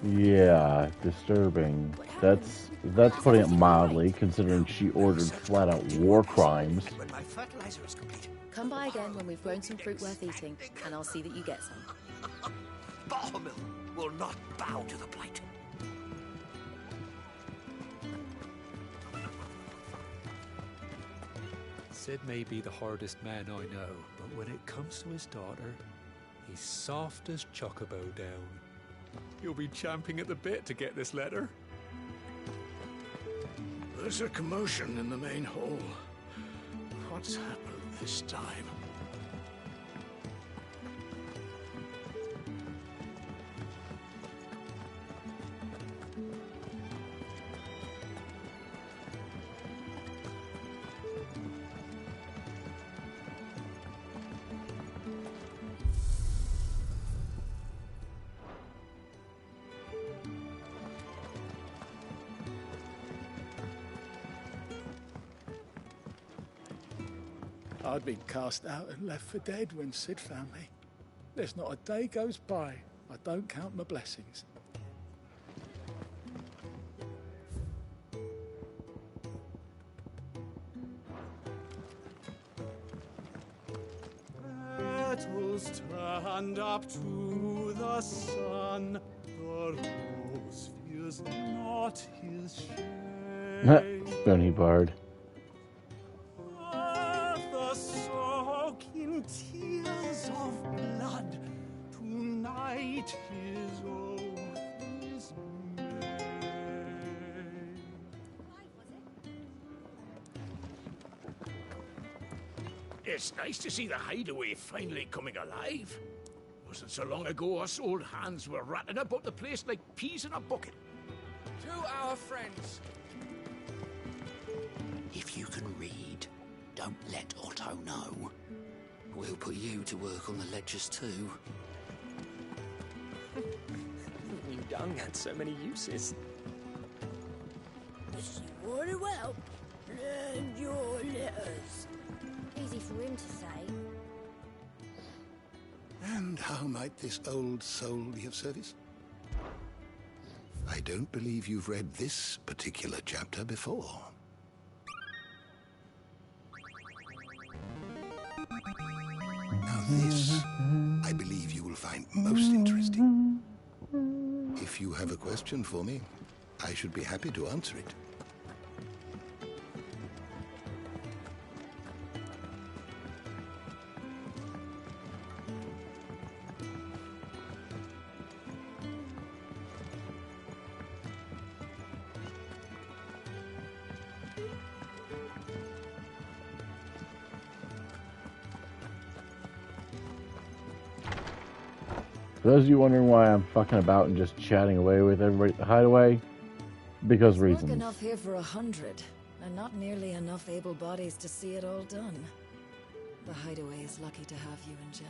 Yeah, disturbing. That's putting it mildly, considering she ordered flat-out war crimes. When my fertilizer is complete. Come by again when we've grown some fruit worth eating, and I'll see that you get some. Bahamil will not bow to the blight. Sid may be the hardest man I know, but when it comes to his daughter, he's soft as Chocobo down. You'll be champing at the bit to get this letter. There's a commotion in the main hall. What's happened this time? I'd been cast out and left for dead when Sid found me. There's not a day goes by I don't count my blessings. Petals turned up to the sun. The rose fears not his shade. Stony Bard. The soak in tears of blood. Tonight his oath is made. It's nice to see the hideaway finally coming alive. Wasn't so long ago us old hands were ratting about the place like peas in a bucket. To our friends. If you can read, don't let Otto know. We'll put you to work on the ledgers too. New dung had so many uses. Wish you very well. Learn your letters. Easy for him to say. And how might this old soul be of service? I don't believe you've read this particular chapter before. Now this, I believe you will find most interesting. If you have a question for me, I should be happy to answer it. For those of you wondering why I'm fucking about and just chatting away with everybody at the hideaway, because reasons. Work enough here for 100, and not nearly enough able bodies to see it all done. The hideaway is lucky to have you and Jill.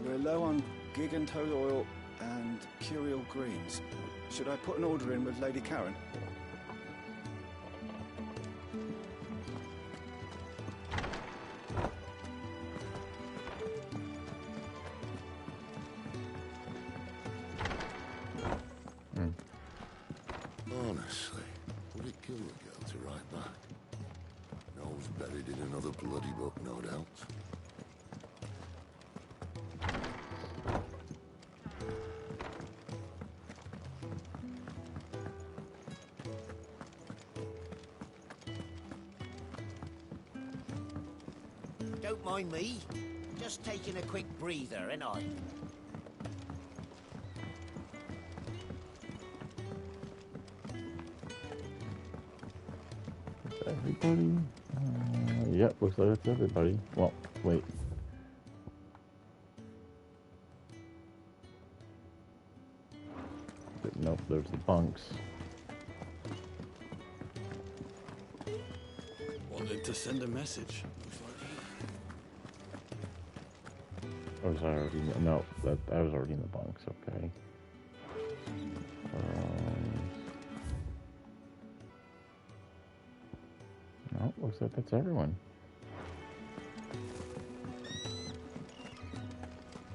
We're low on gig and toad oil and curial greens. Should I put an order in with Lady Karen? Honestly, would it kill the girl to write back? Noel's buried in another bloody book, no doubt. Don't mind me. Just taking a quick breather, ain't I? Everybody? Yep, looks like that's everybody. Well, wait. Nope, there's the bunks. Wanted to send a message. Oh, was I already? No, I was already in the bunks. Okay. No, looks like that's everyone.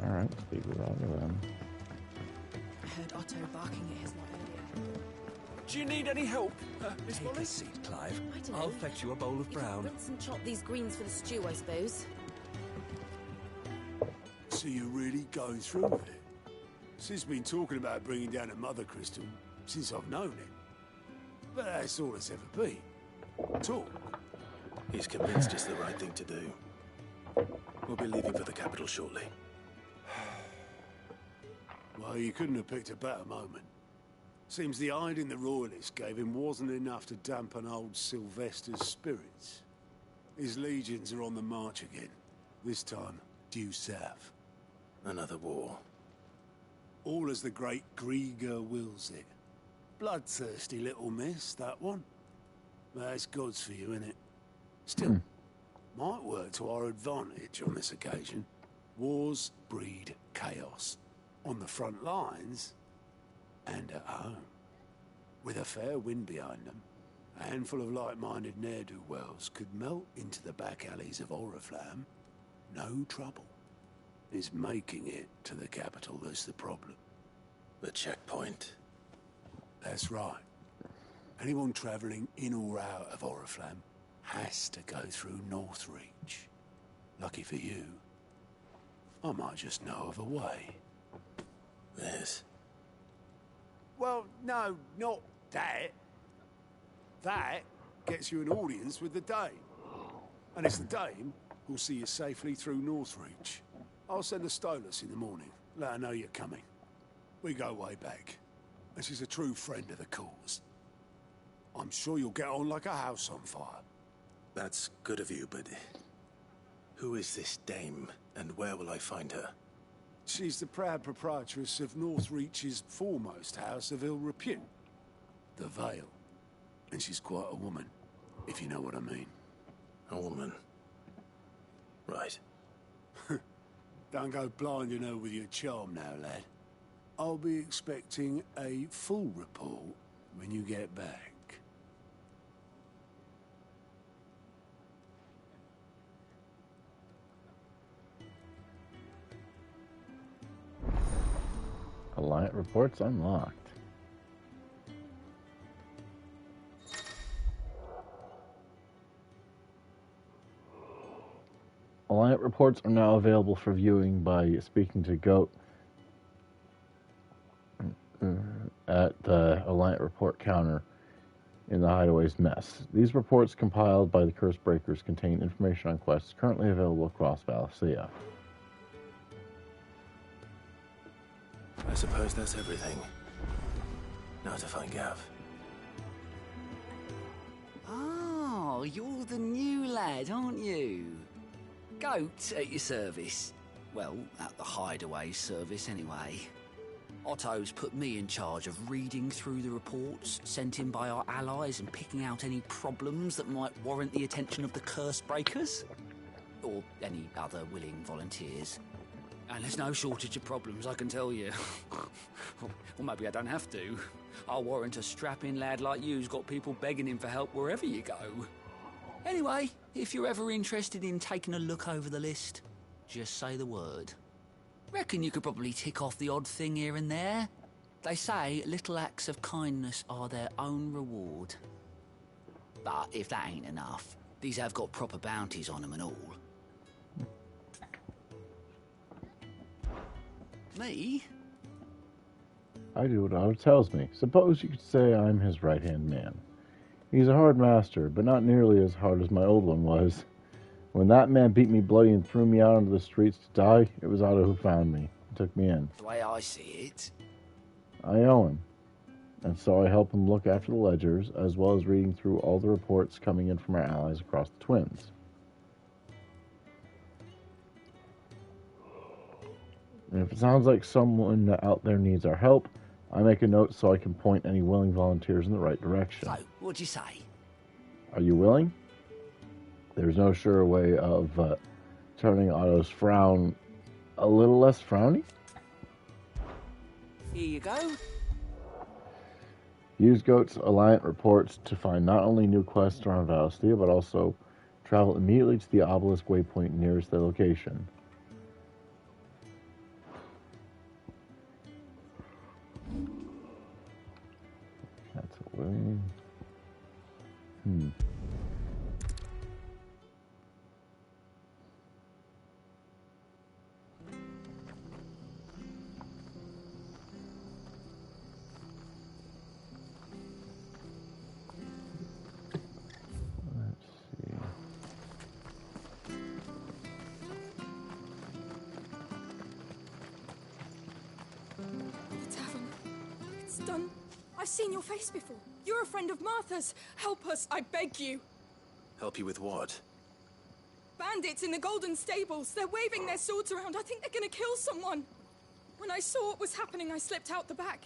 All right, speak with all of them. I heard Otto barking at his lot earlier. Do you need any help, Miss Take Molly? a seat, Clive. I don't I'll know. fetch you a bowl of You can brown. rinse and chop these greens for the stew, I suppose. So you're really going through with it? Sid's been talking about bringing down a mother crystal since I've known him. But that's all it's ever been. Talk. He's convinced it's the right thing to do. We'll be leaving for the capital shortly. Well, you couldn't have picked a better moment. Seems the hiding the royalists gave him wasn't enough to dampen old Sylvester's spirits. His legions are on the march again. This time, due south. Another war. All as the great Grieger wills it. Bloodthirsty little miss, that one. That's God's for you, innit? Still, might work to our advantage on this occasion. Wars breed chaos. On the front lines, and at home. With a fair wind behind them, A handful of like-minded ne'er-do-wells could melt into the back alleys of Oriflamme. No trouble. It's making it to the capital that's the problem. The checkpoint. That's right. Anyone travelling in or out of Oriflamme has to go through Northreach. Lucky for you, I might just know of a way. This? Well, no, not that. That gets you an audience with the Dame. And it's the Dame who'll see you safely through Northreach. I'll send a Stolas in the morning. Let her know you're coming. We go way back. And she's a true friend of the cause. I'm sure you'll get on like a house on fire. That's good of you, but who is this Dame, and where will I find her? She's the proud proprietress of Northreach's foremost house of ill repute, the Vale. And she's quite a woman, if you know what I mean. A woman? Right. Don't go blinding her with your charm now, lad. I'll be expecting a full report when you get back. Alliant reports unlocked. Alliant reports are now available for viewing by speaking to Goat at the Alliant report counter in the Hideaway's mess. These reports, compiled by the Curse Breakers, contain information on quests currently available across Valencia. I suppose that's everything. Now to find Gav. Oh, you're the new lad, aren't you? Goat at your service. Well, at the Hideaway service, anyway. Otto's put me in charge of reading through the reports sent in by our allies and picking out any problems that might warrant the attention of the Curse Breakers. Or any other willing volunteers. And there's no shortage of problems, I can tell you. Or maybe I don't have to. I'll warrant a strapping lad like you's got people begging him for help wherever you go. Anyway, if you're ever interested in taking a look over the list, just say the word. Reckon you could probably tick off the odd thing here and there. They say little acts of kindness are their own reward. But if that ain't enough, these have got proper bounties on them and all. Me? I do what Otto tells me. Suppose you could say I'm his right-hand man. He's a hard master, but not nearly as hard as my old one was. When that man beat me bloody and threw me out onto the streets to die, it was Otto who found me and took me in. The way I see it. I owe him. And so I help him look after the ledgers, as well as reading through all the reports coming in from our allies across the Twins. And if it sounds like someone out there needs our help, I make a note so I can point any willing volunteers in the right direction. So, what'd you say? Are you willing? There's no sure way of turning Otto's frown a little less frowny. Here you go. Use Goat's Alliant reports to find not only new quests around Valencia, but also travel immediately to the obelisk waypoint nearest their location. That's a way. The tavern. It's done. I've seen your face before. You're a friend of Martha's. Help us, I beg you. Help you with what? Bandits in the Golden Stables. They're waving their swords around. I think they're gonna kill someone. When I saw what was happening, I slipped out the back.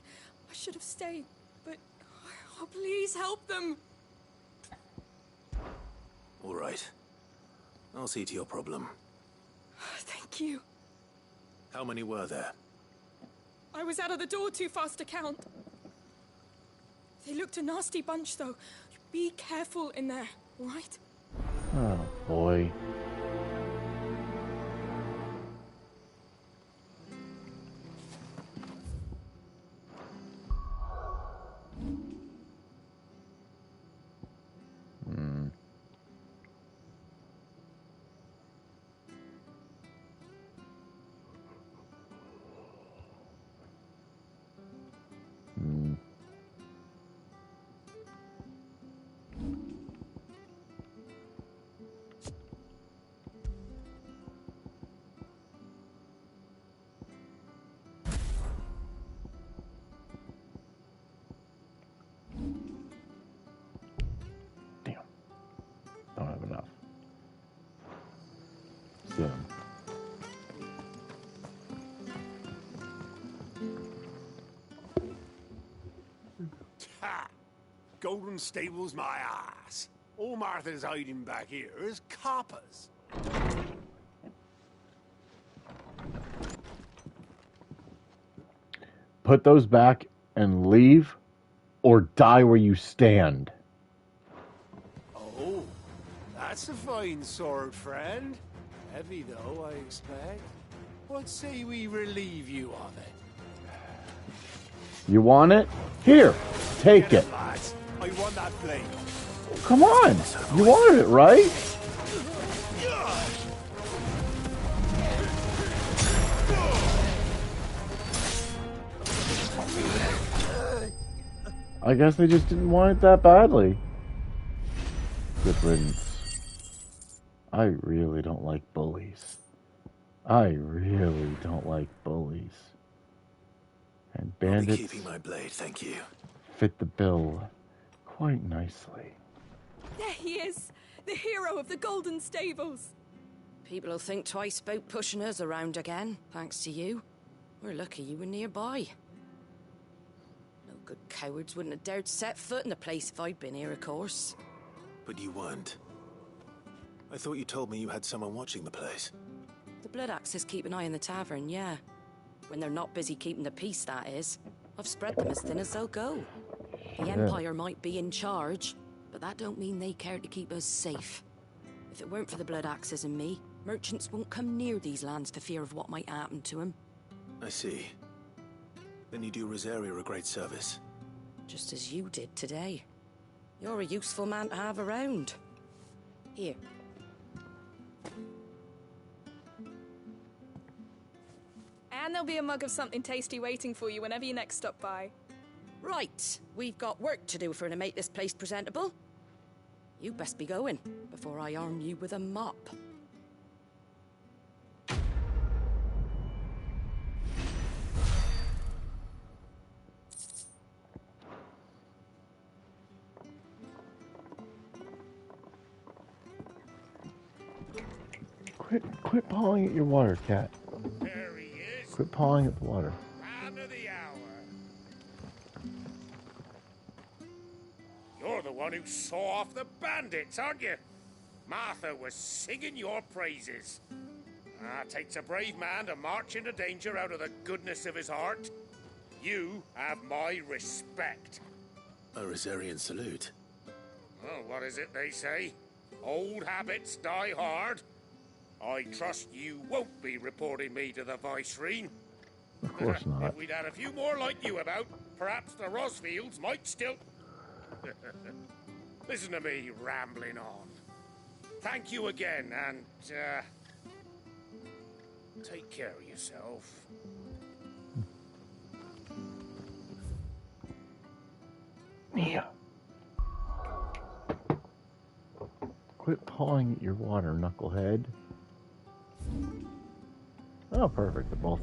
I should have stayed, but... Oh, please help them. All right. I'll see to your problem. Thank you. How many were there? I was out of the door too fast to count. They looked a nasty bunch, though. Be careful in there, all right? Oh, boy. Don't have enough. Soon. Ha! Golden Stable's my ass. All Martha's hiding back here is coppers. Put those back and leave, or die where you stand. Oh, that's a fine sword, friend. Heavy, though, I expect. What say we relieve you of it? You want it? Here, take it. Lads, I want that blade. Come on, you wanted it, right? I guess they just didn't want it that badly. Good riddance. I really don't like bullies. I really don't like bullies. And I'll be bandits keeping my blade, thank you. fit the bill quite nicely. There he is, the hero of the Golden Stables. People will think twice about pushing us around again, thanks to you. We're lucky you were nearby. No good cowards wouldn't have dared set foot in the place if I'd been here, of course. But you weren't. I thought you told me you had someone watching the place. The Blood Axes keep an eye on the tavern, yeah. When they're not busy keeping the peace, that is. I've spread them as thin as they'll go. The Empire might be in charge, but that don't mean they care to keep us safe. If it weren't for the Blood Axes and me, merchants won't come near these lands for fear of what might happen to them. I see. Then you do Rosaria a great service. Just as you did today. You're a useful man to have around. Here. And there'll be a mug of something tasty waiting for you whenever you next stop by. Right, we've got work to do for to make this place presentable. You best be going, before I arm you with a mop. Quit pawing at your water, cat. There he is. Quit pawing at the water. Man of the hour. You're the one who saw off the bandits, aren't you? Martha was singing your praises. Takes a brave man to march into danger out of the goodness of his heart. You have my respect. A Rosarian salute. Oh, what is it they say? Old habits die hard. I trust you won't be reporting me to the Viceroy. Of course not. If we'd had a few more like you about, perhaps the Rosfields might still... Listen to me rambling on. Thank you again, and, take care of yourself. Mia. Quit pawing at your water, knucklehead. Oh, perfect. They're both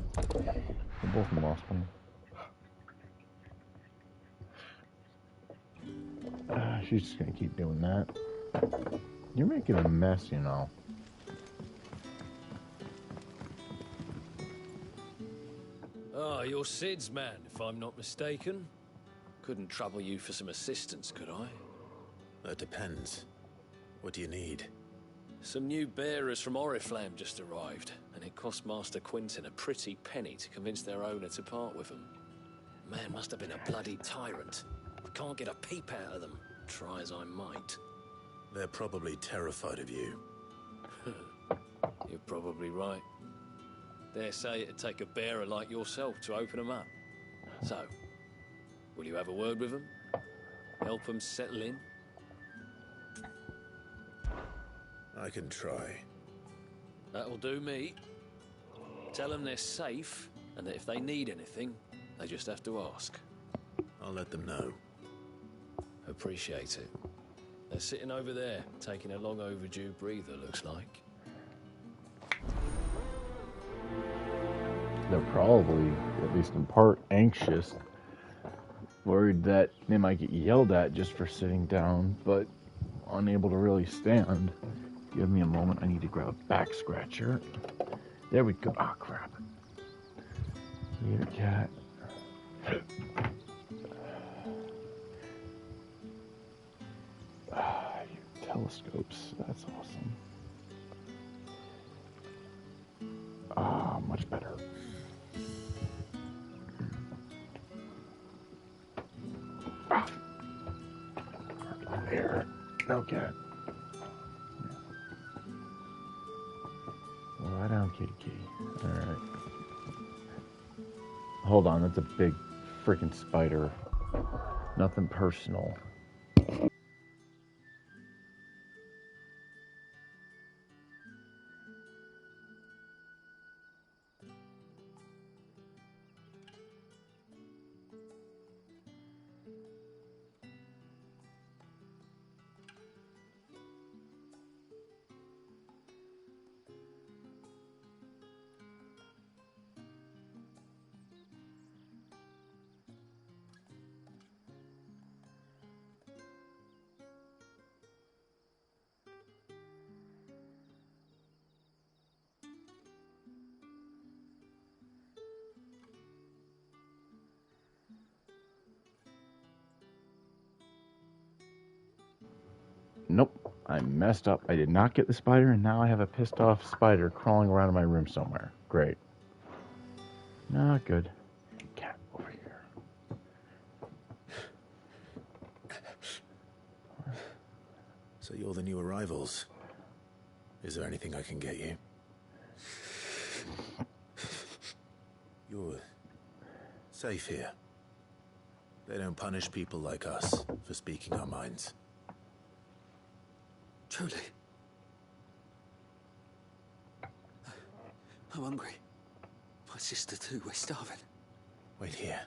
lost one. She's just gonna keep doing that. You're making a mess, you know. Ah, you're Sid's man, if I'm not mistaken. Couldn't trouble you for some assistance, could I? That depends. What do you need? Some new bearers from Oriflamme just arrived, and it cost Master Quinton a pretty penny to convince their owner to part with them. Man must have been a bloody tyrant. Can't get a peep out of them. try as I might. They're probably terrified of you. You're probably right. Dare say it'd take a bearer like yourself to open them up. So, will you have a word with them? Help them settle in? I can try. That'll do me. Tell them they're safe, and that if they need anything, they just have to ask. I'll let them know. Appreciate it. They're sitting over there, taking a long overdue breather, looks like. They're probably, at least in part, anxious. Worried that they might get yelled at just for sitting down, but unable to really stand. Give me a moment, I need to grab a back scratcher. There we go. Ah, crap. Later, cat. Telescopes, that's awesome. Ah, much better. Ah. There. No cat. Lie down, kitty kitty. Alright. Hold on, that's a big freaking spider. Nothing personal. Nope, I messed up. I did not get the spider, and now I have a pissed off spider crawling around in my room somewhere. Great. Not good. Cat over here. So you're the new arrivals. Is there anything I can get you? You're safe here. They don't punish people like us for speaking our minds. Truly. I'm hungry. My sister too, we're starving. Wait here.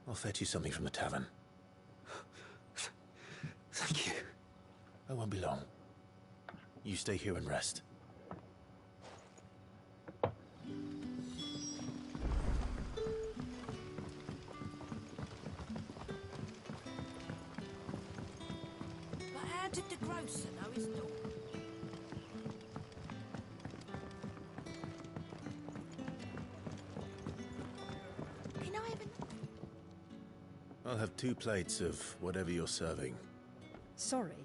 I'll fetch you something from the tavern. Thank you. I won't be long. You stay here and rest. But how did the grocer know his dog? Can I have I'll have 2 plates of whatever you're serving. Sorry.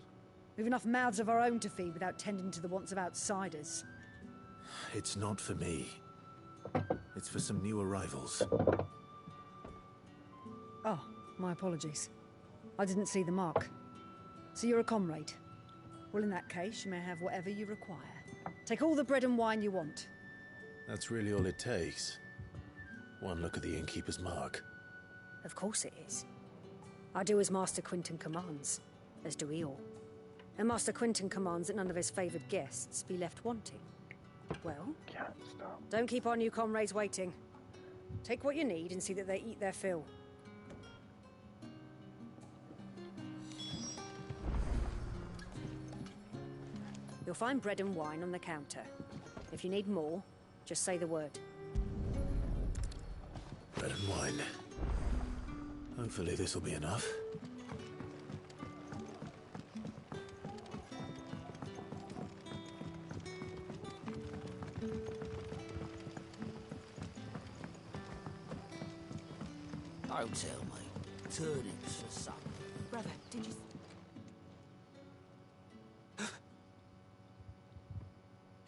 We've enough mouths of our own to feed without tending to the wants of outsiders. It's not for me. It's for some new arrivals. Oh, my apologies. I didn't see the mark. So you're a comrade. Well, in that case, you may have whatever you require. Take all the bread and wine you want. That's really all it takes. One look at the innkeeper's mark. Of course it is. I do as Master Quinton commands, as do we all. And Master Quinton commands that none of his favoured guests be left wanting. Well, don't keep our new comrades waiting. Take what you need and see that they eat their fill. You'll find bread and wine on the counter. If you need more, just say the word. Bread and wine. Hopefully this will be enough. Don't tell me. Turnips for supper. Brother, did you...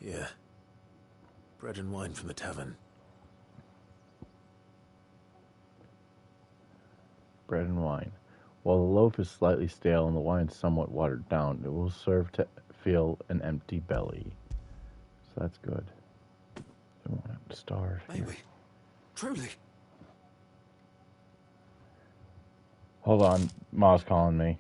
Yeah. Bread and wine from the tavern. Bread and wine. While the loaf is slightly stale and the wine somewhat watered down, it will serve to fill an empty belly. So that's good. I won't have to starve. Maybe. Truly. Hold on. Ma's calling me.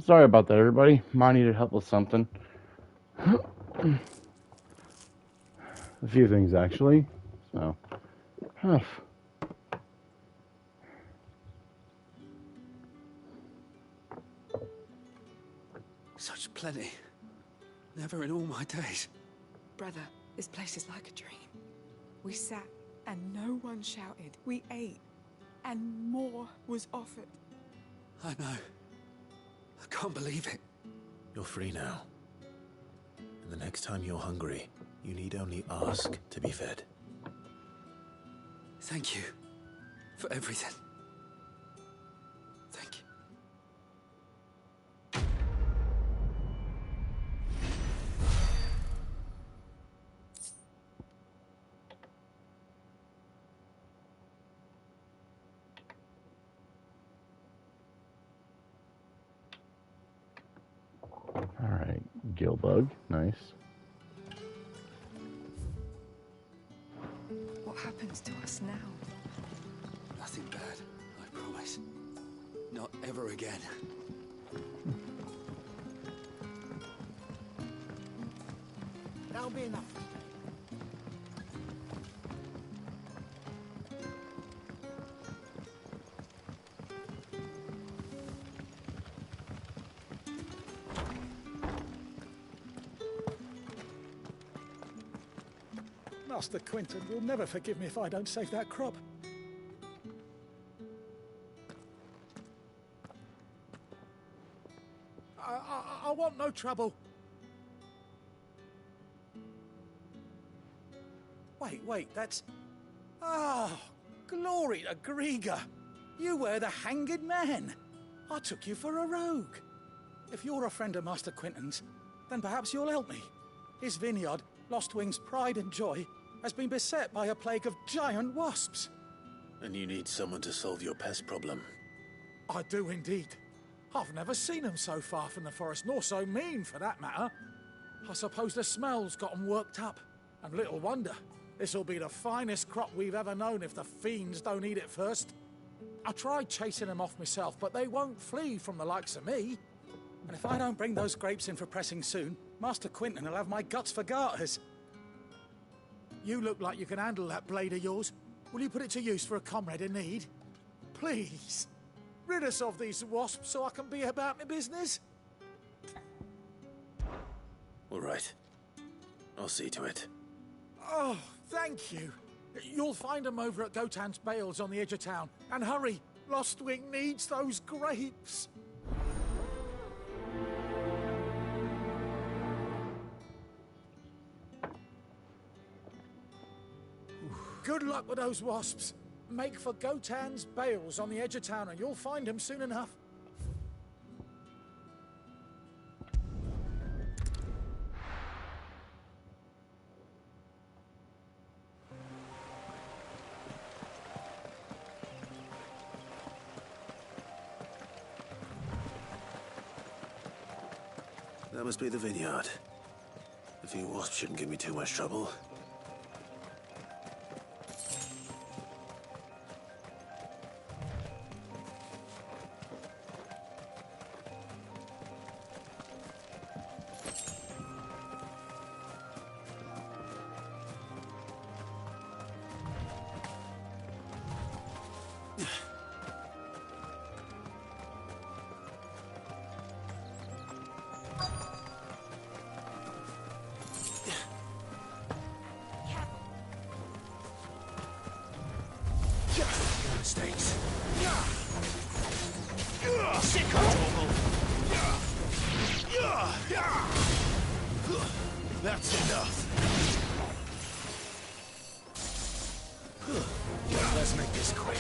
Sorry about that, everybody. Ma needed help with something. A few things, actually. So, Such plenty. Never in all my days. Brother, this place is like a dream. We sat and no one shouted. We ate and more was offered. I know. I can't believe it. You're free now. And the next time you're hungry, you need only ask to be fed. Thank you for everything. Thank you. alright. Gillbug, nice. What happens to us now? Nothing bad, I promise. Not ever again. That'll be enough. Master Quinton will never forgive me if I don't save that crop. I want no trouble. Wait, that's... Oh, glory to Grieger. You were the hanged man. I took you for a rogue. If you're a friend of Master Quinton's, then perhaps you'll help me. His vineyard, Lostwing's pride and joy, has been beset by a plague of giant wasps. And you need someone to solve your pest problem. I do indeed. I've never seen them so far from the forest, nor so mean, for that matter. I suppose the smell's got them worked up. And little wonder. This'll be the finest crop we've ever known if the fiends don't eat it first. I tried chasing them off myself, but they won't flee from the likes of me. And if I don't bring those grapes in for pressing soon, Master Quinton will have my guts for garters. You look like you can handle that blade of yours. Will you put it to use for a comrade in need? Please. Rid us of these wasps so I can be about my business. All right. I'll see to it. Oh, thank you. You'll find them over at Gotan's Bales on the edge of town. And hurry, Lostwing needs those grapes. Good luck with those wasps. Make for Gotan's Bales on the edge of town and you'll find him soon enough. That must be the vineyard. A few wasps shouldn't give me too much trouble. Mistakes. Sick of trouble. That's enough. Let's make this quick.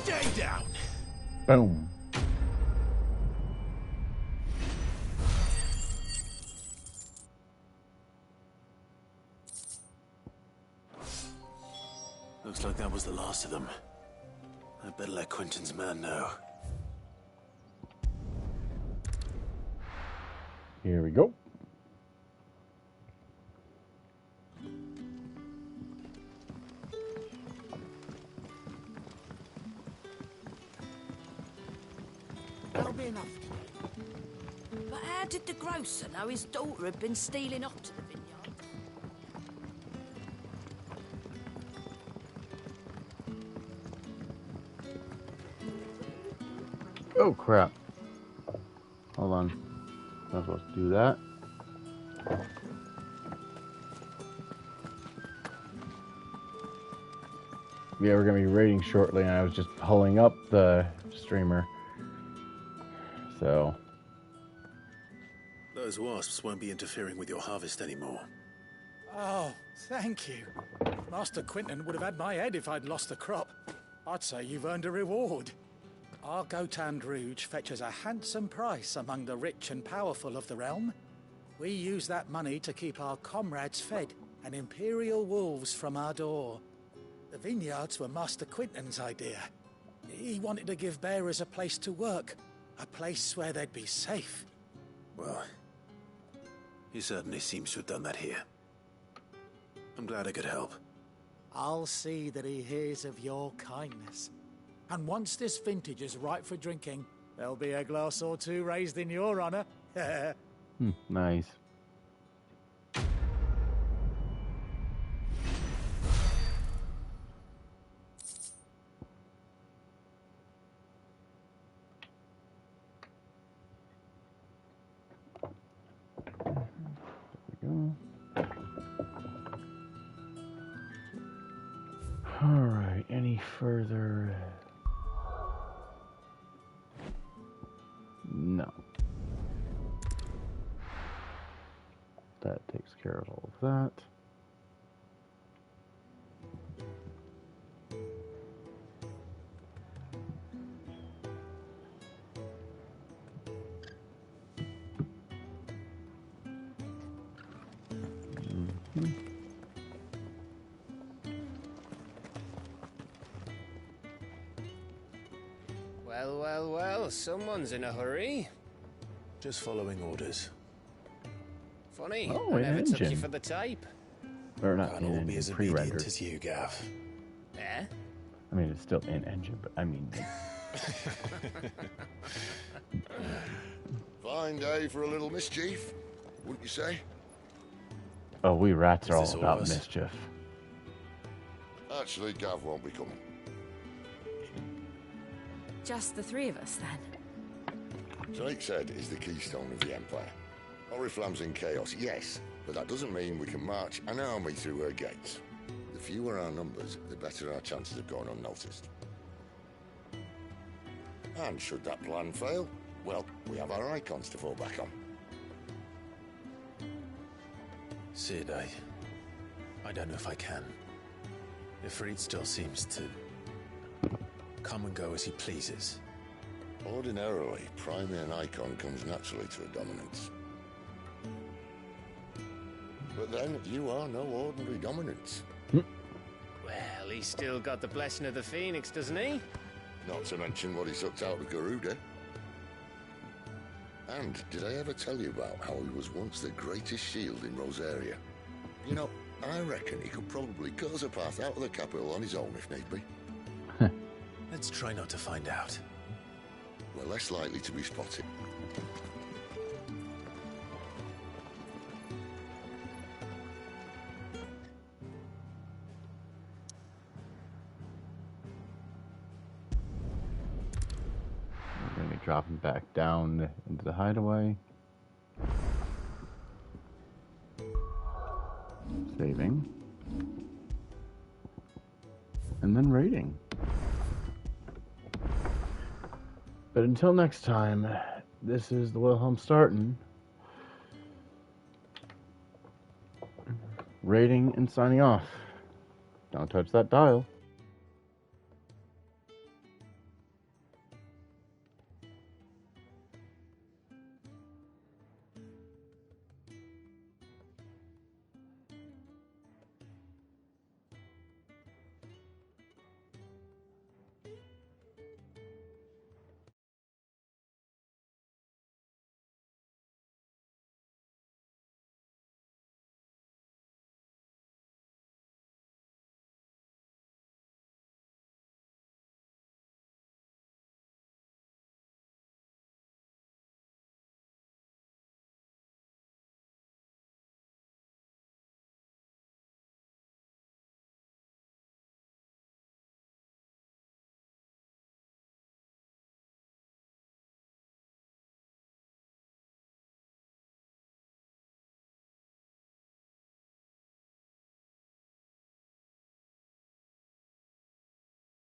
Stay down. Boom. Looks like that was the last of them. I better let Quentin's man know. Here we go. That'll be enough today. But how did the grocer know his daughter had been stealing off to the vineyard? Oh crap. Hold on. I'm not supposed to do that. Yeah, we're gonna be raiding shortly, and I was just pulling up the streamer. So Those wasps won't be interfering with your harvest anymore. Oh, thank you. Master Quinton would have had my head if I'd lost the crop. I'd say you've earned a reward. Our Gotand Rouge fetches a handsome price among the rich and powerful of the realm. We use that money to keep our comrades fed and imperial wolves from our door. The vineyards were Master Quinton's idea. He wanted to give bearers a place to work, a place where they'd be safe. Well, he certainly seems to have done that here. I'm glad I could help. I'll see that he hears of your kindness. And once this vintage is ripe for drinking, there'll be a glass or two raised in your honor. Nice. Alright, any further? No. That takes care of all of that. Well, well, well, someone's in a hurry. Just following orders. Funny, Oh, I an never took you engine. for the type. Or not Can't in all engine, be as pre-rendered. obedient as you, Gav. Eh? I mean, it's still in engine, but I mean... Fine day for a little mischief, wouldn't you say? Oh, we rats are Is all this all about of us? mischief. Actually, Gav won't be coming. Just the three of us, then. Drake's Head is the keystone of the Empire. Oriflamme's in chaos, yes, but that doesn't mean we can march an army through her gates. The fewer our numbers, the better our chances of going unnoticed. And should that plan fail, well, we have our icons to fall back on. Sid, I don't know if I can. Ifrit still seems to come and go as he pleases. Ordinarily, priming an icon comes naturally to a dominance. But then, you are no ordinary dominance. Well, he's still got the blessing of the Phoenix, doesn't he? Not to mention what he sucked out of Garuda. And did I ever tell you about how he was once the greatest shield in Rosaria? You know, I reckon he could probably cause a path out of the capital on his own if need be. Let's try not to find out. We're less likely to be spotted. We're going to be dropping back down into the hideaway. Saving. And then raiding. But until next time, this is the Wilhelm Starton. Raiding and signing off. Don't touch that dial.